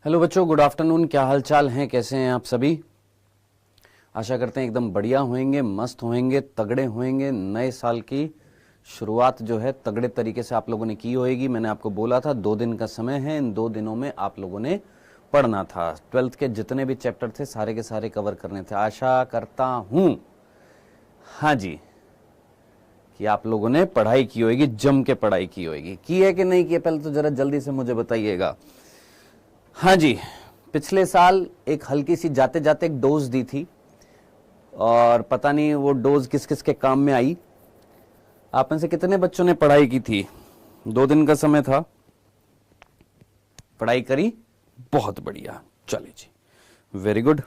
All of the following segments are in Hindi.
हेलो बच्चों, गुड आफ्टरनून। क्या हाल चाल हैं, कैसे हैं आप सभी? आशा करते हैं एकदम बढ़िया होंगे, मस्त होंगे, तगड़े होंगे। नए साल की शुरुआत जो है तगड़े तरीके से आप लोगों ने की होगी। मैंने आपको बोला था 2 दिन का समय है, इन 2 दिनों में आप लोगों ने पढ़ना था। 12th के जितने भी चैप्टर थे सारे के सारे कवर करने थे। आशा करता हूं, हाँ जी, कि आप लोगों ने पढ़ाई की होगी, जम के पढ़ाई की होगी। की है कि नहीं की है, पहले तो जरा जल्दी से मुझे बताइएगा। हाँ जी, पिछले साल एक हल्की सी जाते जाते एक डोज दी थी और पता नहीं वो डोज किस किस के काम में आई। आप में से कितने बच्चों ने पढ़ाई की थी? 2 दिन का समय था, पढ़ाई करी? बहुत बढ़िया, चलिए जी, वेरी गुड।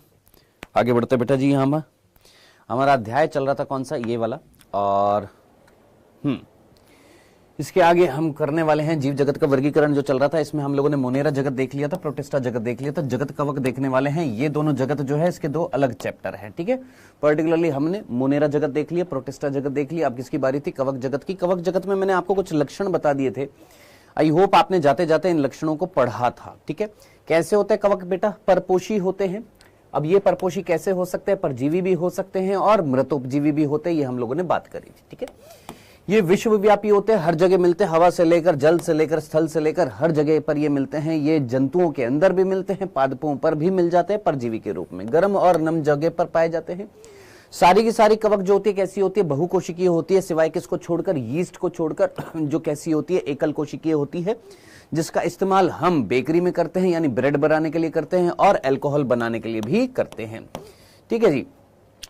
आगे बढ़ते बेटा जी। यहाँ हमारा अध्याय चल रहा था कौन सा, ये वाला। और इसके आगे हम करने वाले हैं जीव जगत का वर्गीकरण जो चल रहा था। इसमें हम लोगों ने मोनेरा जगत देख लिया था, प्रोटिस्टा जगत देख लिया था, जगत कवक देखने वाले हैं। ये दोनों जगत जो है इसके 2 अलग चैप्टर हैं, ठीक है। पर्टिकुलरली हमने मोनेरा जगत देख लिया, प्रोटिस्टा जगत देख लिया। अब किसकी बारी थी? कवक जगत की। कवक जगत में मैंने आपको कुछ लक्षण बता दिए थे। आई होप आपने जाते जाते इन लक्षणों को पढ़ा था, ठीक है। कैसे होते हैं कवक बेटा? परपोषी होते हैं। अब ये परपोषी कैसे हो सकते हैं? परजीवी भी हो सकते हैं और मृतोपजीवी भी होते हैं, ये हम लोगों ने बात करी थी, ठीक है। ये विश्वव्यापी होते हैं, हर जगह मिलते हैं, हवा से लेकर, जल से लेकर, स्थल से लेकर हर जगह पर ये मिलते हैं। ये जंतुओं के अंदर भी मिलते हैं, पादपों पर भी मिल जाते हैं परजीवी के रूप में। गर्म और नम जगह पर पाए जाते हैं। सारी की सारी कवक जो होती है कैसी होती है? बहुकोशिकीय होती है, सिवाय किसको छोड़कर? यीस्ट को छोड़कर, जो कैसी होती है? एकल कोशिकीय होती है, जिसका इस्तेमाल हम बेकरी में करते हैं, यानी ब्रेड बनाने के लिए करते हैं और अल्कोहल बनाने के लिए भी करते हैं, ठीक है जी।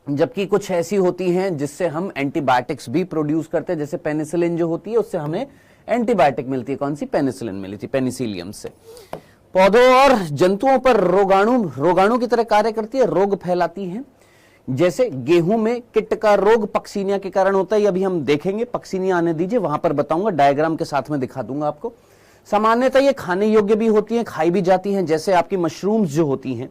जबकि कुछ ऐसी होती हैं जिससे हम एंटीबायोटिक्स भी प्रोड्यूस करते हैं, जैसे पेनिसिलिन जो होती है उससे हमें एंटीबायोटिक मिलती है। कौन सी? पेनिसिलिन मिली थी, पेनिसिलियम से। पौधों और जंतुओं पर रोगाणु की तरह कार्य करती है, रोग फैलाती है। जैसे गेहूं में किट का रोग पक्सीनिया के कारण होता है, अभी हम देखेंगे। पक्सीनिया आने दीजिए, वहां पर बताऊंगा, डायग्राम के साथ में दिखा दूंगा आपको। सामान्यतः ये खाने योग्य भी होती है, खाई भी जाती हैं। जैसे आपकी मशरूम्स जो होती हैं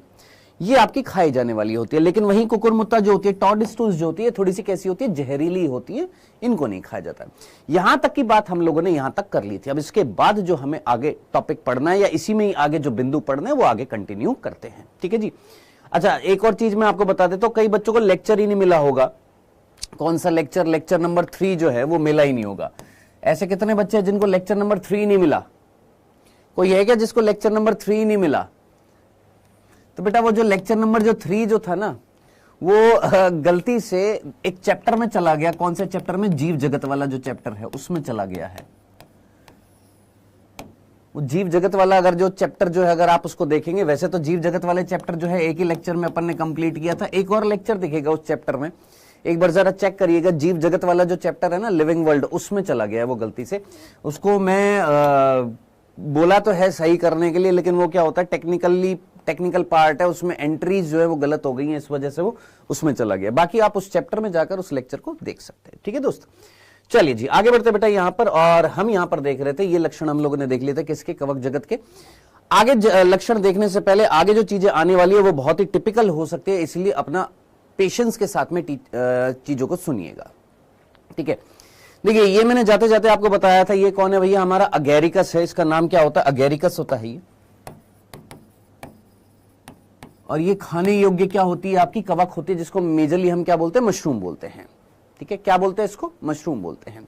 ये आपकी खाई जाने वाली होती है, लेकिन वहीं कुकुरमुत्ता जो होती है, टॉडस्टूल्स जो होती है, थोड़ी सी कैसी होती है? जहरीली होती है, इनको नहीं खाया जाता। यहां तक की बात हम लोगों ने यहां तक कर ली थी। अब इसके बाद जो हमें आगे टॉपिक पढ़ना है या इसी में ही आगे जो बिंदु पढ़ना है वो आगे कंटिन्यू करते हैं, ठीक है जी। अच्छा, एक और चीज मैं आपको बता देता हूं, कई बच्चों को लेक्चर ही नहीं मिला होगा। कौन सा लेक्चर? लेक्चर नंबर 3 जो है वो मिला ही नहीं होगा। ऐसे कितने बच्चे हैं जिनको लेक्चर नंबर 3 नहीं मिला? कोई है क्या जिसको लेक्चर नंबर 3 नहीं मिला? तो बेटा वो जो लेक्चर नंबर जो 3 जो था ना, वो गलती से एक चैप्टर में चला गया। कौन से चैप्टर में? जीव जगत वाला जो चैप्टर है उसमें चला गया है। वो जीव जगत वाला अगर जो चैप्टर जो है अगर आप उसको देखेंगे, वैसे तो जीव जगत वाले चैप्टर जो है एक ही लेक्चर में अपन ने कंप्लीट किया था। एक और लेक्चर दिखेगा उस चैप्टर में, एक बार जरा चेक करिएगा। जीव जगत वाला जो चैप्टर है ना, लिविंग वर्ल्ड, उसमें चला गया है वो गलती से। उसको मैं बोला तो है सही करने के लिए, लेकिन वो क्या होता है, टेक्निकल पार्ट है, उसमें एंट्रीज जो है वो गलत हो गई हैं, इस वजह से वो उसमें चला गया। बाकी आप उस चैप्टर में जाकर उस लेक्चर को देख सकते हैं, ठीक है दोस्त। चलिए जी, आगे बढ़ते बेटा यहां पर। और हम यहां पर देख रहे थे, ये लक्षण हम लोगों ने देख लिए थे किसके? कवक जगत के। आगे लक्षण देखने से पहले आगे जो चीजें आने वाली है वो बहुत ही टिपिकल हो सकती है, इसलिए अपना पेशेंस के साथ में चीजों को सुनिएगा, ठीक है। देखिए, ये मैंने जाते जाते आपको बताया था, ये कौन है भैया? हमारा अगेरिकस है। इसका नाम क्या होता है? अगेरिकस होता है ये। और ये खाने योग्य क्या होती है? आपकी कवक होती है, जिसको मेजरली हम क्या बोलते हैं? मशरूम बोलते हैं, ठीक है। क्या बोलते हैं इसको? मशरूम बोलते हैं।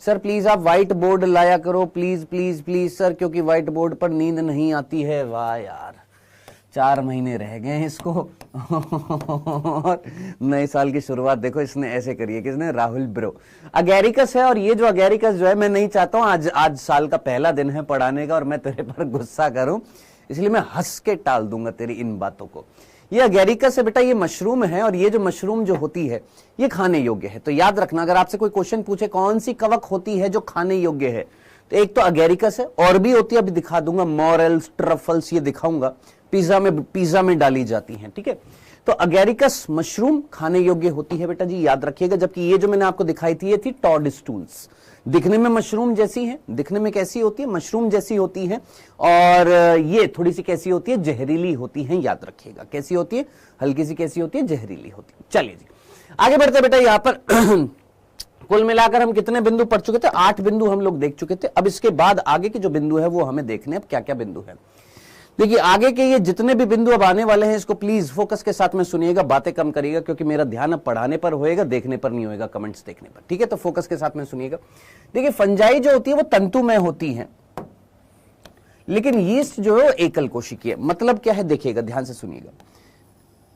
सर प्लीज आप व्हाइट बोर्ड लाया करो, प्लीज प्लीज प्लीज सर, क्योंकि व्हाइट बोर्ड पर नींद नहीं आती है। वाह यार, 4 महीने रह गए हैं इसको और नए साल की शुरुआत देखो इसने ऐसे करी है। किसने? राहुल ब्रो। अगेरिकस है, और ये जो अगेरिकस जो है, मैं नहीं चाहता हूं आज साल का पहला दिन है पढ़ाने का और मैं तेरे पर गुस्सा करूं, इसलिए मैं हंस के टाल दूंगा तेरी इन बातों को। ये अगेरिकस है बेटा, ये मशरूम है, और ये जो मशरूम जो होती है ये खाने योग्य है। तो याद रखना, अगर आपसे कोई क्वेश्चन पूछे कौन सी कवक होती है जो खाने योग्य है, तो एक तो अगेरिकस है, और भी होती है, अभी दिखा दूंगा, मॉरेल्स, ट्रफल्स, ये दिखाऊंगा, पिज्जा में डाली जाती हैं, ठीक है। तो अगेरिकस मशरूम खाने योग्य होती है बेटा जी, याद रखिएगा। जबकि ये जो मैंने आपको दिखाई थी ये थी टॉडस्टूल्स। दिखने में मशरूम जैसी है, दिखने में कैसी होती है? मशरूम जैसी होती है। और ये थोड़ी सी कैसी होती है? जहरीली होती है, याद रखिएगा। कैसी होती है? हल्की सी कैसी होती है? जहरीली होती है। चलिए जी, आगे बढ़ते बेटा। यहां पर कुल मिलाकर हम कितने बिंदु पढ़ चुके थे? 8 बिंदु हम लोग देख चुके थे। अब इसके बाद आगे के जो बिंदु है वो हमें देखने, अब क्या क्या बिंदु है। देखिए आगे के ये जितने भी बिंदु अब आने वाले हैं इसको प्लीज फोकस के साथ में सुनिएगा, बातें कम करिएगा, क्योंकि मेरा ध्यान अब पढ़ाने पर होएगा, देखने पर नहीं होएगा, कमेंट्स देखने पर, ठीक है। तो फोकस के साथ में सुनिएगा। देखिए फंजाई जो होती है वो तंतुमय होती है, लेकिन यीस्ट जो है वो एकल कोशिकीय। मतलब क्या है देखिएगा, ध्यान से सुनिएगा।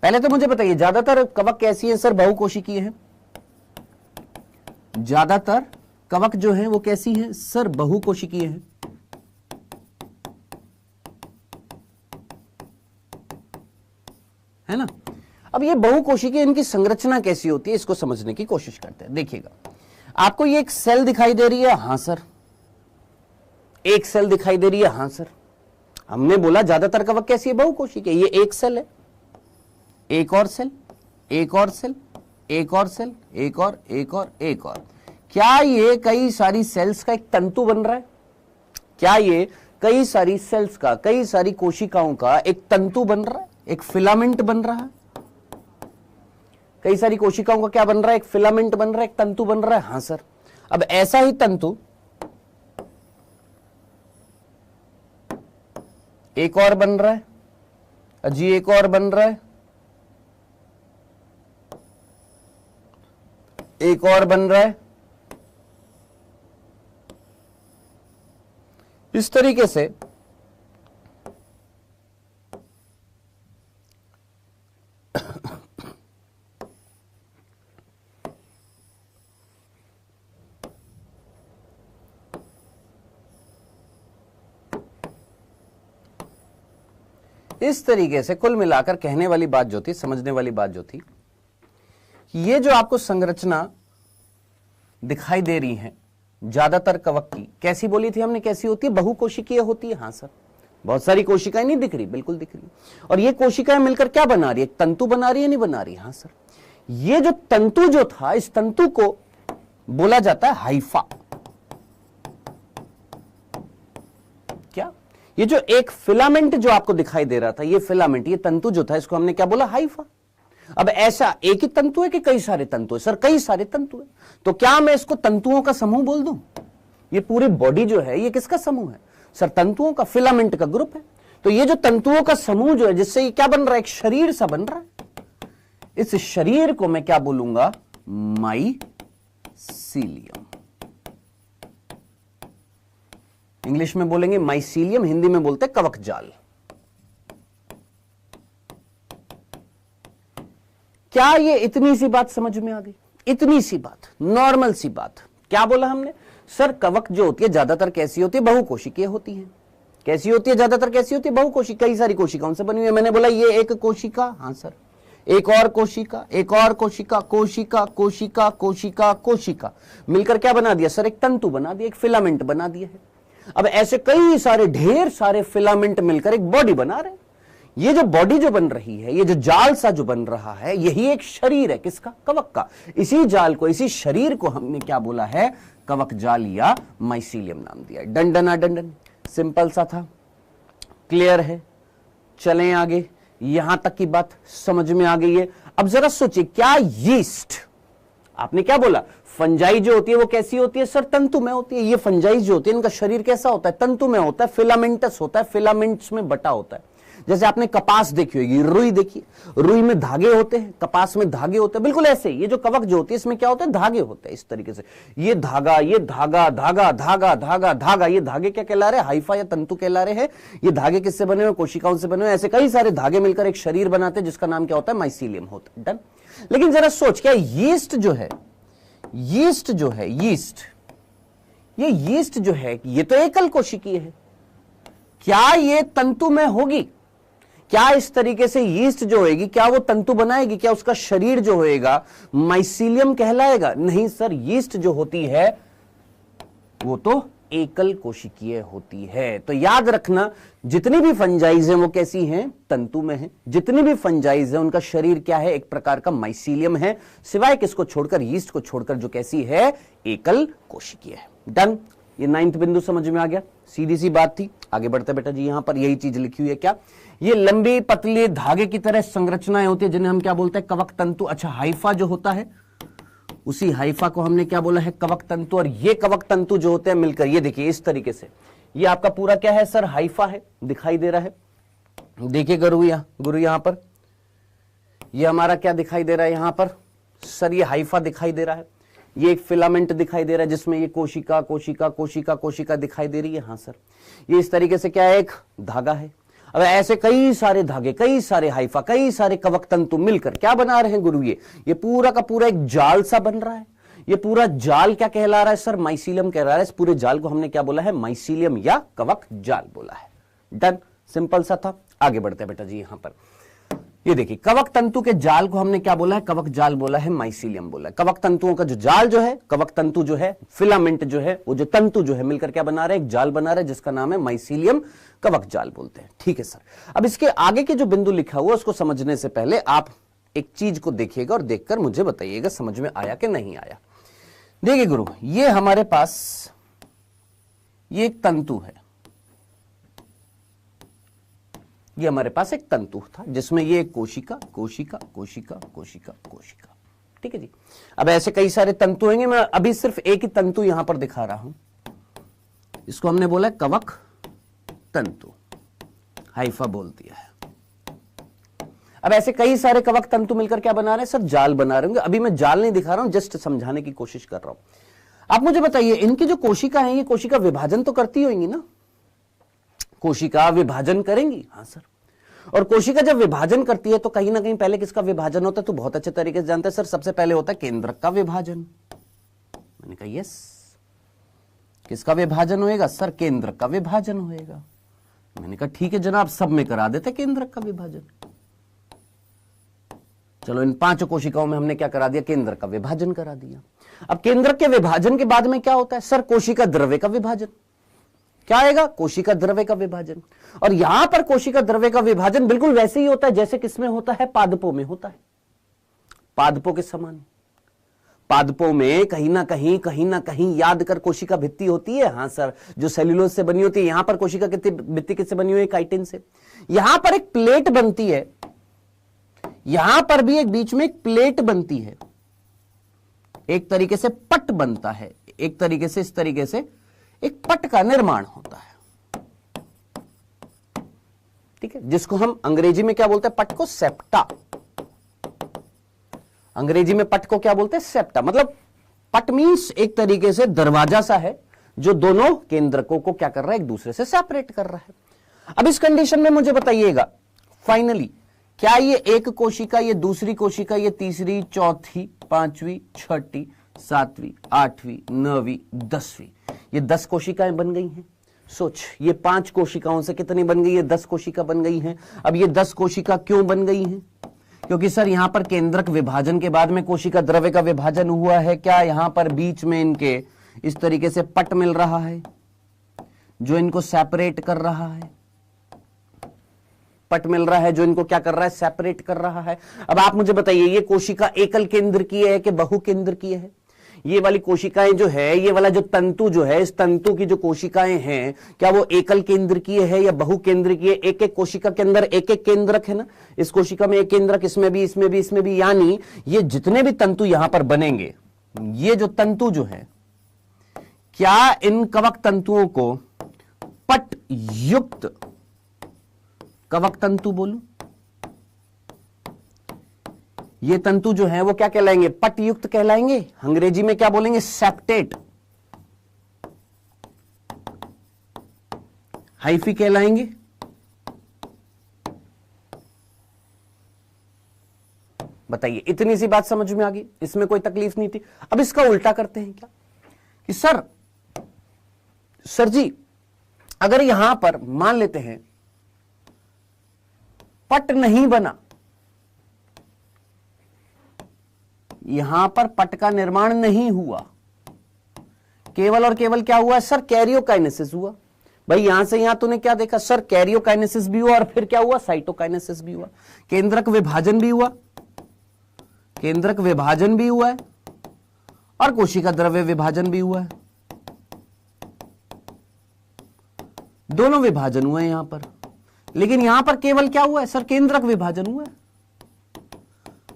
पहले तो मुझे बताइए ज्यादातर कवक कैसी है सर? बहुकोशिकीय है। ज्यादातर कवक जो है वो कैसी है सर? बहुकोशिकीय है। है ना। अब ये बहुकोशिकीय इनकी संरचना कैसी होती है इसको समझने की कोशिश करते हैं। देखिएगा आपको ये एक सेल दिखाई दे रही है, हां सर। एक सेल दिखाई दे रही है, हां सर। हमने बोला ज्यादातर कवक कैसी है? बहुकोशिकीय। ये एक सेल है, एक और सेल, एक और सेल, एक और सेल, एक और, एक और, एक और। क्या ये कई सारी सेल्स का एक तंतु बन रहा है? क्या ये कई सारी सेल्स का, कई सारी कोशिकाओं का एक तंतु बन रहा है, एक फिलामेंट बन रहा है? कई सारी कोशिकाओं का क्या बन रहा है? एक फिलामेंट बन रहा है, एक तंतु बन रहा है। हां सर। अब ऐसा ही तंतु एक और बन रहा है, जी एक और बन रहा है, एक और बन रहा है। इस तरीके से कुल मिलाकर कहने वाली बात जो थी, समझने वाली बात जो थी, ये जो आपको संरचना दिखाई दे रही है ज्यादातर कवक की, कैसी बोली थी हमने? कैसी होती है? बहुकोशिकीय होती है। हां सर। बहुत सारी कोशिकाएं नहीं दिख रही? बिल्कुल दिख रही। और ये कोशिकाएं मिलकर क्या बना रही है? एक तंतु बना रही है, नहीं बना रही? हां सर। ये जो तंतु जो था, इस तंतु को बोला जाता है हाइफा। क्या? ये जो एक फिलामेंट जो आपको दिखाई दे रहा था, ये फिलामेंट, ये तंतु जो था, इसको हमने क्या बोला? हाइफा। अब ऐसा एक ही तंतु है कि कई सारे तंतु है? सर कई सारे तंतु है। तो क्या मैं इसको तंतुओं का समूह बोल दूं? ये पूरी बॉडी जो है ये किसका समूह है? सर तंतुओं का, फिलामेंट का ग्रुप है। तो ये जो तंतुओं का समूह जो है, जिससे ये क्या बन रहा है? एक शरीर सा बन रहा है। इस शरीर को मैं क्या बोलूंगा? माइसीलियम। इंग्लिश में बोलेंगे माइसीलियम, हिंदी में बोलते हैं कवक जाल। क्या ये इतनी सी बात समझ में आ गई? इतनी सी बात, नॉर्मल सी बात। क्या बोला हमने? सर कवक जो होती है ज्यादातर कैसी होती है? बहुकोशिकीय होती है। कैसी होती है? ज्यादातर कैसी होती है? बहुकोशिकीय। कई सारी कोशिकाओं से बनी हुई है। मैंने बोला ये एक कोशिका, हां सर, एक और कोशिका, एक और कोशिका, कोशिका, कोशिका, कोशिका, कोशिका, मिलकर क्या बना दिया सर? एक तंतु बना दिया, एक फिलामेंट बना दिया है। अब ऐसे कई सारे, ढेर सारे फिलामेंट मिलकर एक बॉडी बना रहे हैं। ये जो बॉडी जो बन रही है, ये जो जाल सा जो बन रहा है, यही एक शरीर है। किसका? कवक का। इसी जाल को, इसी शरीर को हमने क्या बोला है? कवक जाल या माइसीलियम नाम दिया। डंडना डंडन, सिंपल सा था, क्लियर है। चलें आगे, यहां तक की बात समझ में आ गई है। अब जरा सोचिए, क्या यीस्ट, आपने क्या बोला? फंजाई जो होती है वो कैसी होती है सर? तंतु में होती है। ये फंजाई जो होती है, इनका शरीर कैसा होता है? तंतु में होता है, फिलामेंटस होता है, फिलामेंट्स में बटा होता है। जैसे आपने कपास देखी होगी, रुई देखी, रुई में धागे होते हैं, कपास में धागे होते हैं। बिल्कुल ऐसे ही ये जो कवक जो होती है, इसमें क्या होता है? धागे होते हैं। इस तरीके से ये धागा, ये धागा, धागा, धागा, धागा, धागा, ये धागे क्या कहला रहे हैं? हाइफा या तंतु कहला रहे हैं। ये धागे किससे बने हुए? कोशिकाओं से बने हुए। ऐसे कई सारे धागे मिलकर एक शरीर बनाते हैं, जिसका नाम क्या होता है? माइसीलियम होता है। डन। लेकिन जरा सोच, क्या यीस्ट जो है, यीस्ट जो है, यीस्ट, ये यीस्ट जो है, ये तो एकल कोशिकीय है। क्या ये तंतु में होगी? क्या इस तरीके से यीस्ट जो होगी, क्या वो तंतु बनाएगी? क्या उसका शरीर जो होएगा माइसीलियम कहलाएगा? नहीं सर, यीस्ट जो होती है वो तो एकल कोशिकीय होती है। तो याद रखना, जितनी भी फंजाइज हैं वो कैसी हैं? तंतु में हैं। जितनी भी फंजाइज हैं उनका शरीर क्या है? एक प्रकार का माइसीलियम है, सिवाय किसको छोड़कर? यीस्ट को छोड़कर, जो कैसी है? एकल कोशिकीय है। डन। ये 9th बिंदु समझ में आ गया। सीधी सी बात थी। आगे बढ़ते बेटा जी, यहां पर यही चीज लिखी हुई है। क्या? ये लंबी पतली धागे की तरह संरचनाएं होती है, जिन्हें हम क्या बोलते हैं? कवक तंतु। अच्छा, हाइफा जो होता है, उसी हाइफा को हमने क्या बोला है? कवक तंतु। और ये कवक तंतु जो होते हैं मिलकर, ये देखिए इस तरीके से, ये आपका पूरा क्या है सर? हाइफा है, दिखाई दे रहा है। देखिए गुरु यहां पर ये हमारा क्या दिखाई दे रहा है यहां पर सर, ये हाइफा दिखाई दे रहा है, ये एक फिलामेंट दिखाई दे रहा है जिसमें ये कोशिका कोशिका कोशिका कोशिका दिखाई दे रही है। हाँ सर, ये इस तरीके से क्या है, एक धागा है। अब ऐसे कई सारे धागे, कई सारे हाइफा, कई सारे कवक तंतु मिलकर क्या बना रहे हैं गुरु, ये पूरा का पूरा एक जाल सा बन रहा है। ये पूरा जाल क्या कहला रहा है सर, माइसीलियम कह रहा है। इस पूरे जाल को हमने क्या बोला है, माइसीलियम या कवक जाल बोला है। डन, सिंपल सा था। आगे बढ़ते हैं बेटा जी, यहां पर ये देखिए कवक तंतु के जाल को हमने क्या बोला है, कवक जाल बोला है, माइसीलियम बोला है। कवक तंतुओं का जो जाल जो है, कवक तंतु जो है, फिलामेंट जो है, वो जो तंतु जो है मिलकर क्या बना रहे हैं, एक जाल बना रहे हैं जिसका नाम है माइसीलियम कवक जाल बोलते हैं। ठीक है सर, अब इसके आगे के जो बिंदु लिखा हुआ उसको समझने से पहले आप एक चीज को देखिएगा और देखकर मुझे बताइएगा समझ में आया कि नहीं आया। देखिए गुरु, ये हमारे पास ये एक तंतु है, ये हमारे पास एक तंतु था जिसमें ये एक कोशिका कोशिका कोशिका कोशिका कोशिका। ठीक है जी, अब ऐसे कई सारे तंतु होंगे, मैं अभी सिर्फ एक ही तंतु यहां पर दिखा रहा हूं, इसको हमने बोला है कवक तंतु, हाइफा बोल दिया है। अब ऐसे कई सारे कवक तंतु मिलकर क्या बना रहे हैं सर, जाल बना रहे होंगे। अभी मैं जाल नहीं दिखा रहा हूं, जस्ट समझाने की कोशिश कर रहा हूं। आप मुझे बताइए, इनकी जो कोशिका है, ये कोशिका विभाजन तो करती होंगी ना, कोशिका विभाजन करेंगी। हाँ सर, और कोशिका जब विभाजन करती है तो कहीं ना कहीं पहले किसका विभाजन होता है, तो बहुत अच्छे तरीके से जानते हैं सर, सबसे पहले होता है केंद्रक का विभाजन। मैंने कहा यस, किसका विभाजन होएगा सर, केंद्रक का विभाजन होएगा। मैंने कहा ठीक है जनाब, सब में करा देते केंद्रक का विभाजन। चलो, इन 5 कोशिकाओं में हमने क्या करा दिया, केंद्रक का विभाजन करा दिया। अब केंद्रक के विभाजन के बाद में क्या होता है सर, कोशिका द्रव्य का विभाजन। क्या आएगा, कोशिका द्रव्य का विभाजन। और यहां पर कोशिका द्रव्य का विभाजन बिल्कुल वैसे ही होता है जैसे किसमें होता है, पादपों में होता है, पादपों के समान। पादपों में कहीं ना कहीं याद कर कोशिका भित्ति होती है। हाँ सर, जो सेल्यूलोज से बनी होती है। यहां पर कोशिका भित्ति किससे बनी हुई है, काइटिन से। यहां पर एक प्लेट बनती है, यहां पर भी एक बीच में एक प्लेट बनती है, एक तरीके से पट बनता है, एक तरीके से इस तरीके से एक पट का निर्माण होता है। ठीक है, जिसको हम अंग्रेजी में क्या बोलते हैं, पट को सेप्टा। अंग्रेजी में पट को क्या बोलते हैं, सेप्टा। मतलब पट मींस एक तरीके से दरवाजा सा है जो दोनों केंद्रकों को क्या कर रहा है, एक दूसरे से सेपरेट कर रहा है। अब इस कंडीशन में मुझे बताइएगा फाइनली, क्या ये एक कोशिका, ये दूसरी कोशिका, ये तीसरी, चौथी, 5वीं, 6ठी, 7वीं, 8वीं, 9वीं, 10वीं, ये 10 कोशिकाएं बन गई हैं। सोच, ये 5 कोशिकाओं से कितनी बन गई है, 10 कोशिका बन गई हैं। अब ये 10 कोशिका क्यों बन गई हैं, क्योंकि सर यहां पर केंद्रक विभाजन के बाद में कोशिका द्रव्य का विभाजन हुआ है। क्या यहां पर बीच में इनके इस तरीके से पट मिल रहा है जो इनको सेपरेट कर रहा है, पट मिल रहा है जो इनको क्या कर रहा है, सेपरेट कर रहा है। अब आप मुझे बताइए, ये कोशिका एकल केंद्र की है कि बहु केंद्र की है? ये वाली कोशिकाएं जो है, ये वाला जो तंतु जो है, इस तंतु की जो कोशिकाएं हैं, क्या वो एकल केंद्र की है या बहु केंद्र की है? एक एक कोशिका के अंदर एक एक केंद्रक है ना, इस कोशिका में एक केंद्रक, इसमें भी, इसमें भी, इसमें भी। यानी ये जितने भी तंतु यहां पर बनेंगे, ये जो तंतु जो है, क्या इन कवक तंतुओं को पट युक्त कवक तंतु बोलूं? ये तंतु जो है वो क्या कहलाएंगे, पट युक्त कहलाएंगे। अंग्रेजी में क्या बोलेंगे, सेप्टेट। हाइफी कहलाएंगे। बताइए, इतनी सी बात समझ में आ गई, इसमें कोई तकलीफ नहीं थी। अब इसका उल्टा करते हैं क्या कि सर जी, अगर यहां पर मान लेते हैं पट नहीं बना, यहां पर पट का निर्माण नहीं हुआ, केवल और केवल क्या हुआ सर, कैरियोकाइनेसिस हुआ। भाई यहां से यहां तूने क्या देखा सर, कैरियोकाइनेसिस भी हुआ और फिर क्या हुआ, साइटोकाइनेसिस भी हुआ। केंद्रक विभाजन भी हुआ, केंद्रक विभाजन भी हुआ है और कोशिका द्रव्य विभाजन भी हुआ है। दोनों विभाजन हुए यहां पर, लेकिन यहां पर केवल क्या हुआ है सर, केंद्रक विभाजन हुआ है।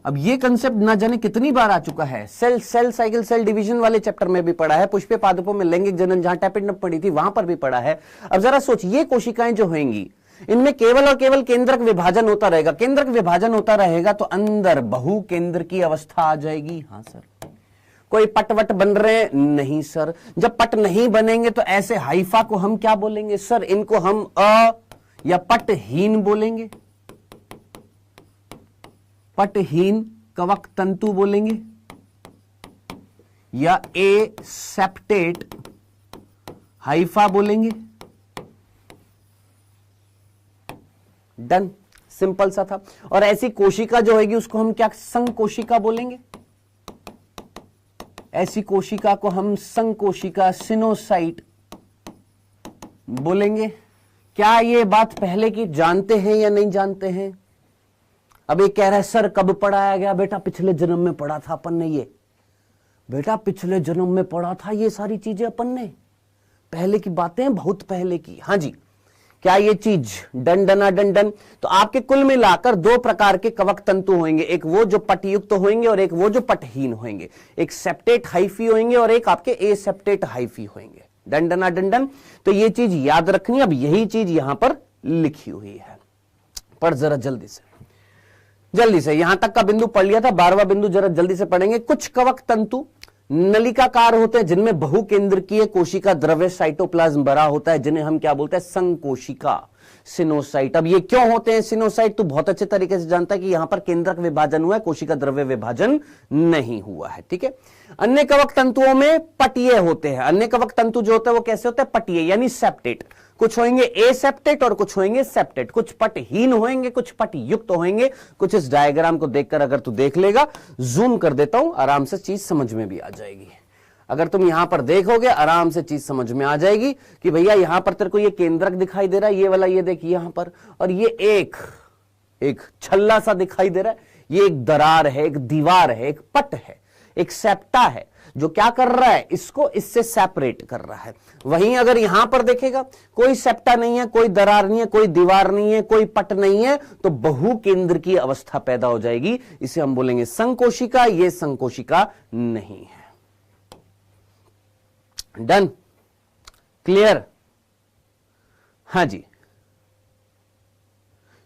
अब ये कंसेप्ट ना जाने कितनी बार आ चुका है, सेल साइकिल, सेल डिवीजन वाले चैप्टर में भी पढ़ा है, पुष्पे पादपों में लैंगिक जनन जहां टैपिड पढ़ी थी वहां पर भी पढ़ा है। अब जरा सोच, ये कोशिकाएं जो होंगी, इनमें केवल और केवल केंद्रक विभाजन होता रहेगा। केंद्रक विभाजन होता रहेगा तो अंदर बहु केंद्र की अवस्था आ जाएगी। हाँ सर। कोई पटवट बन रहे हैं? नहीं सर। जब पट नहीं बनेंगे तो ऐसे हाइफा को हम क्या बोलेंगे सर? इनको हम अ या पटहीन बोलेंगे, पटहीन कवक तंतु बोलेंगे, या ए सेप्टेट हाइफा बोलेंगे। डन, सिंपल सा था। और ऐसी कोशिका जो होगी उसको हम क्या संकोशिका बोलेंगे? ऐसी कोशिका को हम संकोशिका सिनोसाइट बोलेंगे। क्या ये बात पहले की जानते हैं या नहीं जानते हैं? अब ये कह रहा है सर कब पढ़ाया गया? बेटा पिछले जन्म में पढ़ा था अपन ने। ये बेटा पिछले जन्म में पढ़ा था ये सारी चीजें अपन ने, पहले की बातें, बहुत पहले की। हाँ जी। क्या ये चीज डंडना डंडन? तो आपके कुल मिलाकर दो प्रकार के कवक तंतु होंगे, एक वो जो पटयुक्त होंगे और एक वो जो पटहीन होंगे। एक सेप्टेट हाइफी होंगे और एक आपके ए सेप्टेट हाइफी होंगे। डंडना डंडन। तो ये चीज याद रखनी। अब यही चीज यहां पर लिखी हुई है, पर जरा जल्दी से यहां तक का बिंदु पढ़ लिया था, 12वां बिंदु जरा जल्दी से पढ़ेंगे। कुछ कवक तंतु नलिकाकार होते हैं जिनमें बहुकेंद्रकीय कोशिका द्रव्य साइटोप्लाज्म भरा होता है, जिन्हें हम क्या बोलते हैं? संकोशिका सिनोसाइट। अब ये क्यों होते हैं सिनोसाइट? तो बहुत अच्छे तरीके से जानता है कि यहां पर केंद्रक विभाजन हुआ है, कोशिका द्रव्य विभाजन नहीं हुआ है। ठीक है। अन्य कवक तंतुओं में पटीय होते हैं। अन्य कवक तंतु जो होते हैं वो कैसे होते हैं? पटीय यानी सेप्टेट। कुछ होंगे ए सेप्टेट और कुछ होंगे सेप्टेट। कुछ पटहीन होंगे, कुछ पटयुक्त होंगे। कुछ इस डायग्राम को देखकर अगर तू देख लेगा, जूम कर देता हूं, आराम से चीज समझ में भी आ जाएगी। अगर तुम यहां पर देखोगे आराम से चीज समझ में आ जाएगी कि भैया यहां पर तेरे को ये केंद्रक दिखाई दे रहा है, ये वाला, ये देख यहां पर, और ये एक छल्ला सा दिखाई दे रहा है। ये एक दरार है, एक दीवार है, एक पट है, एक सेप्टा है जो क्या कर रहा है? इसको इससे सेपरेट कर रहा है। वहीं अगर यहां पर देखेगा कोई सेप्टा नहीं है, कोई दरार नहीं है, कोई दीवार नहीं है, कोई पट नहीं है, तो बहु केंद्र की अवस्था पैदा हो जाएगी। इसे हम बोलेंगे संकोशिका। ये संकोशिका नहीं है। Done, clear? हां जी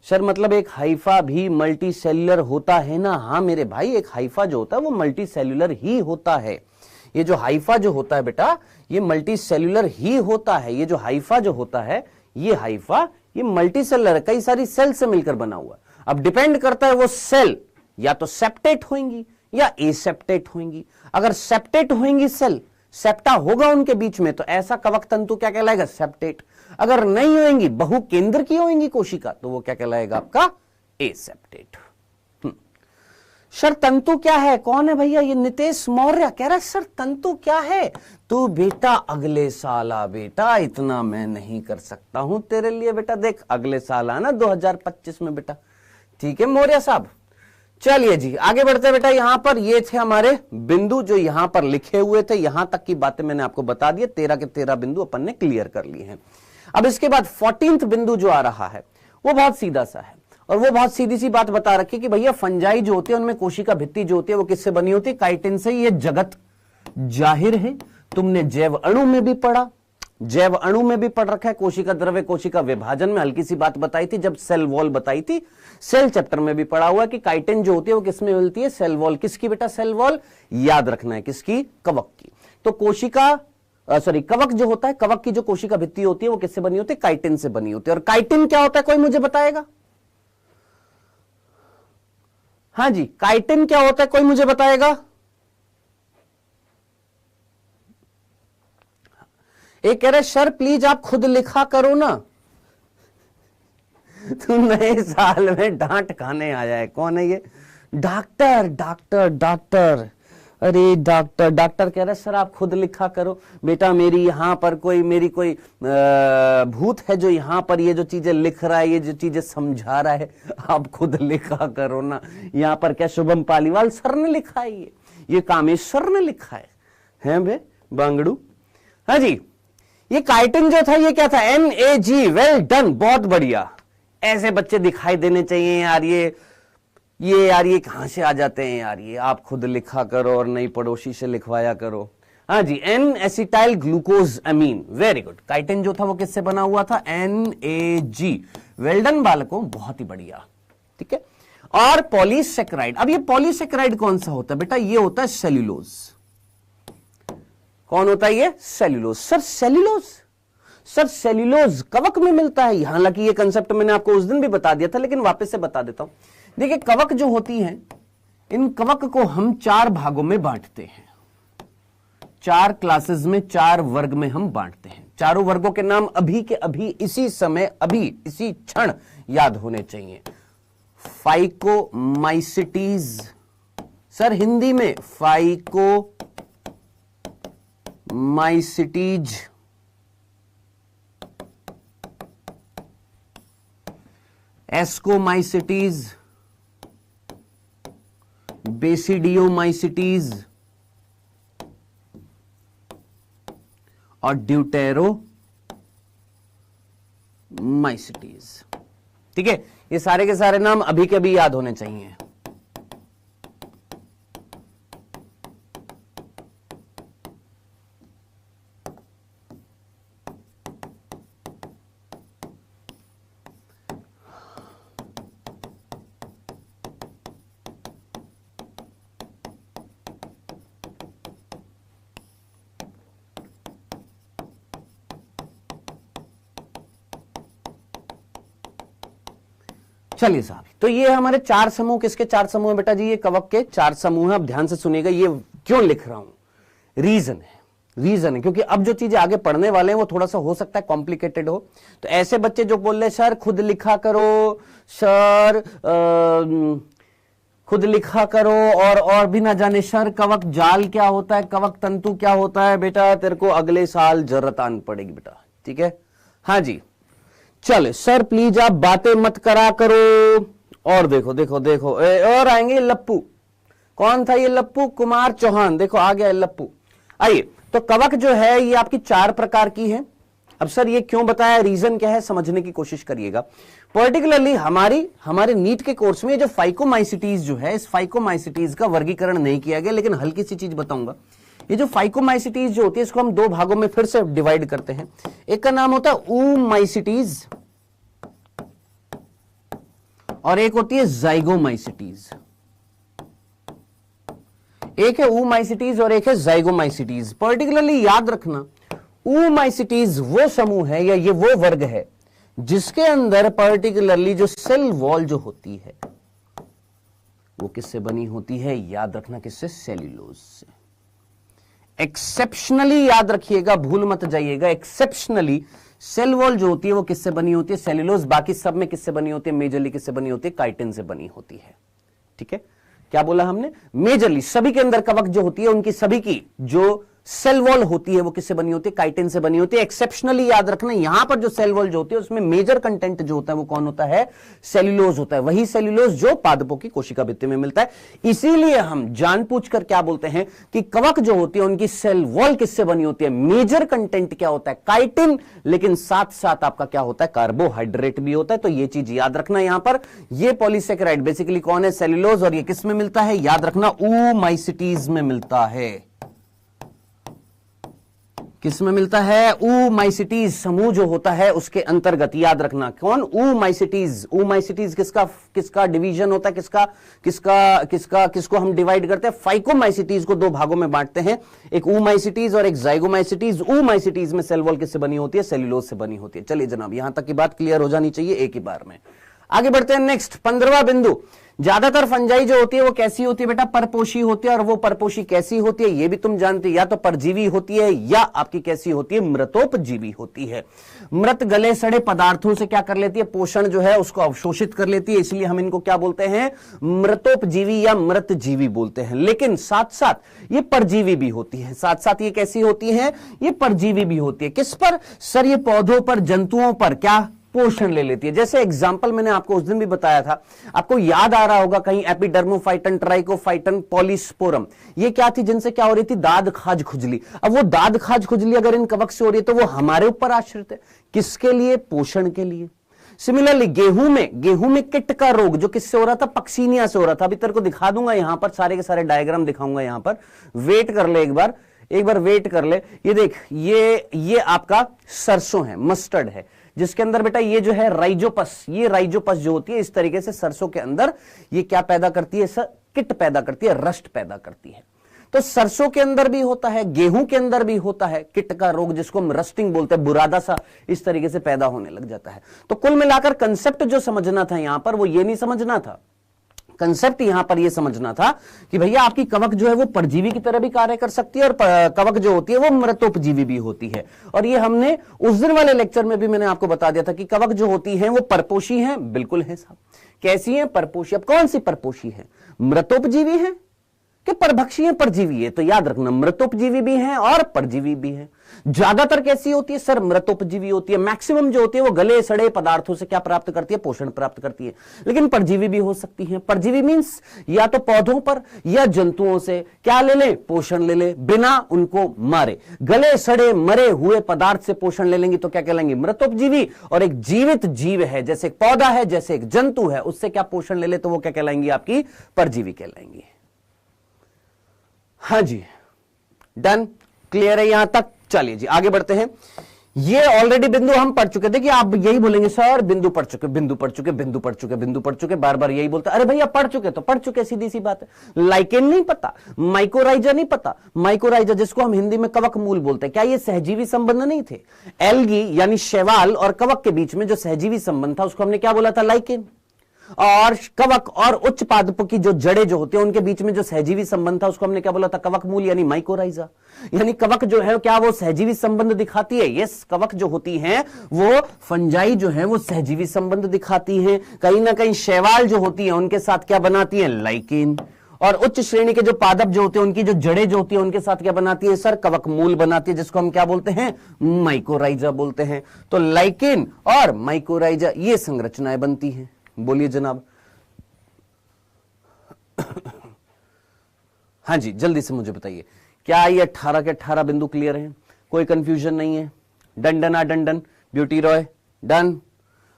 सर, मतलब एक हाइफा भी मल्टी सेल्यूलर होता है ना? हाँ मेरे भाई, एक हाइफा जो होता है वो मल्टी सेल्यूलर ही होता है। ये जो हाइफा जो होता है बेटा, ये मल्टी सेल्यूलर ही होता है। ये जो हाइफा जो होता है, ये हाइफा, ये मल्टी सेल्यूलर है, कई सारी सेल से मिलकर बना हुआ। अब डिपेंड करता है वो सेल या तो सेप्टेट होंगी या एसेप्टेट होंगी। अगर सेप्टेट होंगी सेल, सेप्टा होगा उनके बीच में, तो ऐसा कवक तंतु क्या कहलाएगा? सेप्टेट। अगर नहीं होंगी, बहु केंद्र की होंगी कोशिका, तो वो क्या कहलाएगा? आपका एसेप्टेट। सर तंतु क्या है? कौन है भैया? ये नितेश मौर्य कह रहा है सर तंतु क्या है? तू बेटा अगले साल आ बेटा, इतना मैं नहीं कर सकता हूं तेरे लिए बेटा। देख अगले साल आना 2025 में बेटा। ठीक है मौर्य साहब। चलिए जी आगे बढ़ते बेटा। यहां पर ये थे हमारे बिंदु जो यहां पर लिखे हुए थे। यहां तक की बातें मैंने आपको बता दी। 13 के 13 बिंदु अपन ने क्लियर कर लिए हैं। अब इसके बाद 14th बिंदु जो आ रहा है वो बहुत सीधा सा है, और वो बहुत सीधी सी बात बता रखी कि भैया फंजाई जो होती है उनमें कोशिका भित्ति जो होती है वो किससे बनी होती है? काइटिन से। ये जगत जाहिर है तुमने जैव अणु में भी पढ़ा, जैव अणु में भी पढ़ रखा है। कोशिका द्रव्य कोशिका विभाजन में हल्की सी बात बताई थी जब सेल वॉल बताई थी। सेल चैप्टर में भी पढ़ा हुआ कि काइटिन जो होती है वो किसमें मिलती है? Cell wall. किसकी बेटा? Cell wall. याद रखना है किसकी? कवक की। तो कोशिका कवक जो होता है, कवक की जो कोशिका भित्ति होती है वो किससे बनी होती है? काइटिन से बनी होती है। और काइटिन क्या होता है? कोई मुझे बताएगा? हाँ जी, काइटिन क्या होता है? कोई मुझे बताएगा? एक कह रहे सर प्लीज आप खुद लिखा करो ना। तू नए साल में डांट खाने आया है। कौन है ये? Doctor doctor doctor. अरे डॉक्टर डॉक्टर कह रहे सर आप खुद लिखा करो। बेटा मेरी यहां पर मेरी कोई भूत है जो यहां पर ये जो चीजें लिख रहा है, ये जो चीजें समझा रहा है, आप खुद लिखा करो ना। यहां पर क्या शुभम पालीवाल सर ने लिखा है? ये कामेश्वर ने लिखा है बे बांगड़ू। हाँ जी, ये काइटिन जो था ये क्या था? NAG। वेल डन, बहुत बढ़िया। ऐसे बच्चे दिखाई देने चाहिए यार। ये कहां से आ जाते हैं यार? ये आप खुद लिखा करो और नई पड़ोसी से लिखवाया करो। हाँ जी, N acetyl glucose amine. Very good. Chitin जो था वो किससे बना हुआ था? NAG। वेल डन बालकों, बहुत ही बढ़िया। ठीक है, और पॉलीसेक्राइड, अब ये पॉलीसेक्राइड कौन सा होता है बेटा? ये होता है सेल्यूलोज। कौन होता है ये? Cellulose. Sir cellulose, sir cellulose कवक में मिलता है। हालांकि ये कंसेप्ट मैंने आपको उस दिन भी बता दिया था, लेकिन वापस से बता देता हूं। देखिए कवक जो होती हैं, इन कवक को हम 4 भागों में बांटते हैं, 4 क्लासेस में, 4 वर्ग में हम बांटते हैं। चारों वर्गों के नाम अभी के अभी, इसी समय, अभी इसी क्षण याद होने चाहिए। फाइकोमाइसिटीज, सर हिंदी में फाइकोमाइसिटीज, एस्कोमाइसिटीज, बेसिडियोमाइसिटीज और ड्यूटेरोमाइसिटीज। ठीक है, ये सारे के सारे नाम अभी के अभी याद होने चाहिए। चलिए साहब, तो ये हमारे 4 समूह, किसके 4 समूह है बेटा जी? ये कवक के 4 समूह हैं। अब ध्यान से सुनिएगा, ये क्यों लिख रहा हूं, रीजन है क्योंकि अब जो चीजें आगे पढ़ने वाले हैं वो थोड़ा सा हो सकता है कॉम्प्लिकेटेड हो। तो ऐसे बच्चे जो बोल रहे सर खुद लिखा करो, सर खुद लिखा करो, और भी ना जाने सर कवक जाल क्या होता है, कवक तंतु क्या होता है, बेटा तेरे को अगले साल जरूरत आनी पड़ेगी बेटा। ठीक है, हाँ जी। चले सर प्लीज आप बातें मत करा करो। और देखो देखो देखो और आएंगे लप्पू। कौन था ये लप्पू? कुमार चौहान। देखो आ गया लप्पू। आइए, तो कवक जो है ये आपकी 4 प्रकार की है। अब सर ये क्यों बताया, रीजन क्या है, समझने की कोशिश करिएगा। पर्टिकुलरली हमारे नीट के कोर्स में जो फाइकोमाइसिटीज जो है, इस फाइकोमाइसिटीज का वर्गीकरण नहीं किया गया, लेकिन हल्की सी चीज बताऊंगा। ये जो फाइकोमाइसिटीज जो होती है, इसको हम 2 भागों में फिर से डिवाइड करते हैं। एक का नाम होता है ऊमाइसिटीज और एक होती है जाइगोमाइसिटीज। एक है ऊमाइसिटीज और एक है जाइगोमाइसिटीज। पर्टिकुलरली याद रखना, ऊमाइसिटीज वो समूह है या ये वो वर्ग है जिसके अंदर पर्टिकुलरली जो सेल वॉल जो होती है वो किससे बनी होती है? याद रखना, किससे? सेल्यूलोज से। एक्सेप्शनली याद रखिएगा, भूल मत जाइएगा, एक्सेप्शनली सेल वॉल जो होती है वो किससे बनी होती है? सेल्यूलोज। बाकी सब में किससे बनी होती है? मेजरली किससे बनी होती है? काइटिन से बनी होती है। ठीक है, क्या बोला हमने? मेजरली सभी के अंदर कवक जो होती है उनकी सभी की जो सेल वॉल होती है वो किससे बनी होती है? काइटिन से बनी होती है। एक्सेप्शनली याद रखना, यहां पर जो सेल वॉल जो होती है उसमें मेजर कंटेंट जो होता है वो कौन होता है? सेल्यूलोज होता है। वही सेल्यूलोज जो पादपों की कोशिका भित्ति में मिलता है। इसीलिए हम जानबूझकर क्या बोलते हैं कि कवक जो होती है उनकी सेल वॉल किससे बनी होती है? मेजर कंटेंट क्या होता है? काइटिन, लेकिन साथ साथ आपका क्या होता है? कार्बोहाइड्रेट भी होता है। तो ये चीज याद रखना। यहां पर ये पॉलीसेकेराइड बेसिकली कौन है? सेल्यूलोज। और ये किस में मिलता है? याद रखना, ऊमाइसिटीज में मिलता है। किसमें मिलता है? ऊमाइसिटीज समूह जो होता है उसके अंतर्गत। याद रखना कौन? ऊमाइसिटीज। ऊमाइसिटीज किसका डिवीजन होता है? किसको हम डिवाइड करते हैं? फाइकोमाइसिटीज को 2 भागों में बांटते हैं, एक ऊमाइसिटीज और एक जाइगोमाइसिटीज। ऊमाइसिटीज में सेल वॉल किससे बनी होती है? सेल्यूलोज से बनी होती है। चलिए जनाब, यहां तक की बात क्लियर हो जानी चाहिए एक ही बार में। आगे बढ़ते हैं। नेक्स्ट 15वां बिंदु, ज्यादातर फंजाई जो होती है वो कैसी होती है बेटा? परपोषी होती है। और वो परपोषी कैसी होती है ये भी तुम जानते हो, या तो परजीवी होती है या आपकी कैसी होती है? मृतोपजीवी होती है। मृत गले सड़े पदार्थों से क्या कर लेती है? पोषण जो है उसको अवशोषित कर लेती है। इसलिए हम इनको क्या बोलते हैं? मृतोपजीवी या मृतजीवी बोलते हैं। लेकिन साथ साथ ये परजीवी भी होती है। साथ साथ ये कैसी होती है? ये परजीवी भी होती है। किस पर? सर ये पौधों पर, जंतुओं पर क्या पोषण ले लेती है। जैसे एग्जांपल मैंने आपको उस दिन भी बताया था, आपको याद आ रहा होगा कहीं, एपिडर्मोफाइटन, ट्राइकोफाइटन, पॉलीस्पोरम, ये क्या थी? जिनसे क्या हो रही थी? दाद खाज खुजली। अब वो दाद खाज खुजली अगर इन कवक से हो रही है तो वो हमारे ऊपर आश्रित है। किसके लिए? पोषण के लिए। सिमिलरली गेहूं में किट का रोग जो किससे हो रहा था? पक्सीनिया से हो रहा था। अभी तेरे को दिखा दूंगा, यहां पर सारे के सारे डायग्राम दिखाऊंगा। यहां पर वेट कर ले, एक बार वेट कर ले। ये देख, ये आपका सरसों है, मस्टर्ड है। जिसके अंदर बेटा ये जो है राइजोपस, ये राइजोपस जो होती है इस तरीके से सरसों के अंदर ये क्या पैदा करती है सर, किट पैदा करती है, रस्ट पैदा करती है। तो सरसों के अंदर भी होता है, गेहूं के अंदर भी होता है किट का रोग, जिसको हम रस्टिंग बोलते हैं, बुरादा सा इस तरीके से पैदा होने लग जाता है। तो कुल मिलाकर कंसेप्ट जो समझना था यहां पर वो ये नहीं समझना था, कंसेप्ट यहां पर यह समझना था कि भैया आपकी कवक जो है वो परजीवी की तरह भी कार्य कर सकती है और कवक जो होती है वो मृतोपजीवी भी होती है। और ये हमने उस दिन वाले लेक्चर में भी मैंने आपको बता दिया था कि कवक जो होती है वो परपोषी है, बिल्कुल है साहब। कैसी है? परपोषी। अब कौन सी परपोषी है? मृतोपजीवी है कि परभक्षी है, परजीवी है? तो याद रखना मृतोपजीवी भी है और परजीवी भी है। ज्यादातर कैसी होती है सर? मृतोपजीवी होती है। मैक्सिमम जो होती है वो गले सड़े पदार्थों से क्या प्राप्त करती है? पोषण प्राप्त करती है। लेकिन परजीवी भी हो सकती है। परजीवी मींस या तो पौधों पर या जंतुओं से क्या ले ले? पोषण ले ले, बिना उनको मारे। गले सड़े मरे हुए पदार्थ से पोषण ले लेंगी तो क्या कहलाएंगी? मृतोपजीवी। और एक जीवित जीव है, जैसे एक पौधा है, जैसे एक जंतु है, उससे क्या पोषण ले ले तो वो क्या कहलाएंगी? आपकी परजीवी कहलाएंगी। हाँ जी, डन, क्लियर है यहां तक? चलिए जी आगे बढ़ते हैं। ये ऑलरेडी बिंदु हम पढ़ चुके। देखिए आप यही बोलेंगे सर बिंदु पढ़ चुके, बिंदु पढ़ चुके, बिंदु पढ़ चुके, बिंदु पढ़ चुके, बार बार यही बोलते। अरे भैया पढ़ चुके तो पढ़ चुके, सीधी सी बात है। लाइकेन नहीं पता, माइकोराइजा नहीं पता। माइकोराइजा जिसको हम हिंदी में कवक मूल बोलते हैं, क्या ये सहजीवी संबंध नहीं थे? एल्गी यानी शैवाल और कवक के बीच में जो सहजीवी संबंध था उसको हमने क्या बोला था? लाइकेन। और कवक और उच्च पादपों की जो जड़ें जो होती हैं उनके बीच में जो सहजीवी संबंध था उसको हमने क्या बोला था? कवक मूल यानी माइकोराइजा। यानी कवक जो है क्या वो सहजीवी संबंध दिखाती है? यस, कवक जो होती हैं वो फंजाई जो है वो सहजीवी संबंध दिखाती हैं। कहीं ना कहीं शैवाल जो होती है उनके साथ क्या बनाती है? लाइकेन। और उच्च श्रेणी के जो पादप जो होते हैं उनकी जो जड़ें जो होती है उनके साथ क्या बनाती है सर? कवक मूल बनाती है, जिसको हम क्या बोलते हैं? माइकोराइजा बोलते हैं। तो लाइकेन और माइकोराइजा ये संरचनाएं बनती हैं। बोलिए जनाब। हाँ जी जल्दी से मुझे बताइए, क्या ये 18 के 18 बिंदु क्लियर हैं? कोई कंफ्यूजन नहीं है? Done done beauty Roy done?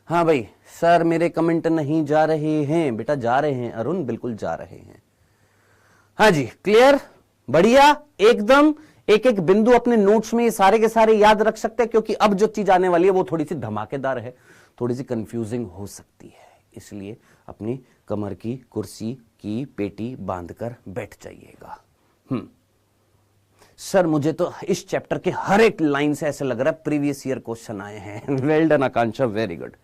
हाँ भाई सर मेरे कमेंट नहीं जा रहे हैं। बेटा जा रहे हैं अरुण, बिल्कुल जा रहे हैं। हाँ जी क्लियर, बढ़िया एकदम। एक एक बिंदु अपने नोट्स में ये सारे के सारे याद रख सकते हैं, क्योंकि अब जो चीज आने वाली है वो थोड़ी सी धमाकेदार है, थोड़ी सी कंफ्यूजिंग हो सकती है। इसलिए अपनी कमर की कुर्सी की पेटी बांधकर बैठ जाइएगा। सर मुझे तो इस चैप्टर के हर एक लाइन से ऐसे लग रहा है प्रीवियस ईयर क्वेश्चन आए हैं। वेल डन आकांक्षा, वेरी गुड।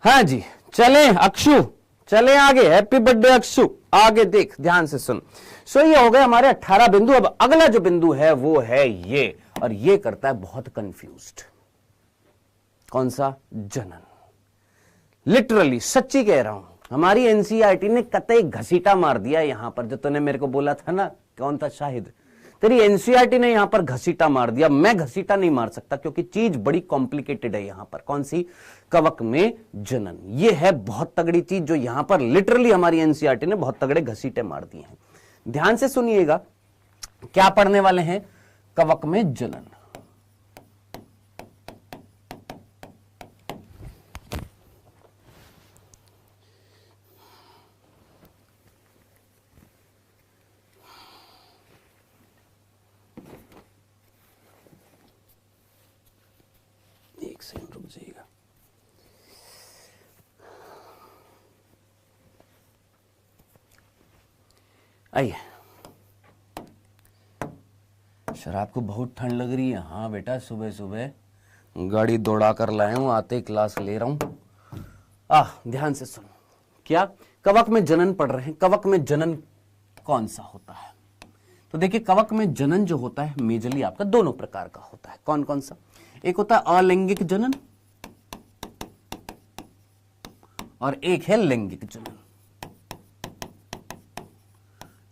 हाँ जी चलें अक्षु, चलें आगे। हैप्पी बर्थडे अक्षु, आगे देख, ध्यान से सुन। सो ये हो गए हमारे 18 बिंदु। अब अगला जो बिंदु है वो है ये, और ये करता है बहुत कंफ्यूज्ड। कौन सा? जनन। लिटरली सच्ची कह रहा हूं, हमारी एनसीईआरटी ने कतई घसीटा मार दिया यहां पर। जो तूने मेरे को बोला था ना, कौन था शाहिद, तेरी एनसीईआरटी ने यहां पर घसीटा मार दिया। मैं घसीटा नहीं मार सकता क्योंकि चीज बड़ी कॉम्प्लिकेटेड है यहां पर। कौन सी? कवक में जनन। ये है बहुत तगड़ी चीज जो यहां पर लिटरली हमारी एनसीईआरटी ने बहुत तगड़े घसीटे मार दिए हैं। ध्यान से सुनिएगा, क्या पढ़ने वाले हैं? कवक में जनन। एक सेकंड रुक जाइएगा। आइए। सर आपको बहुत ठंड लग रही है? हाँ बेटा, सुबह सुबह गाड़ी दौड़ा कर लाया हूं, आते ही क्लास ले रहा हूं। ध्यान से सुनो। क्या? कवक में जनन पढ़ रहे हैं। कवक में जनन कौन सा होता है? तो देखिए कवक में जनन जो होता है मेजरली आपका दोनों प्रकार का होता है। कौन कौन सा? एक होता है अलैंगिक जनन और एक है लैंगिक जनन।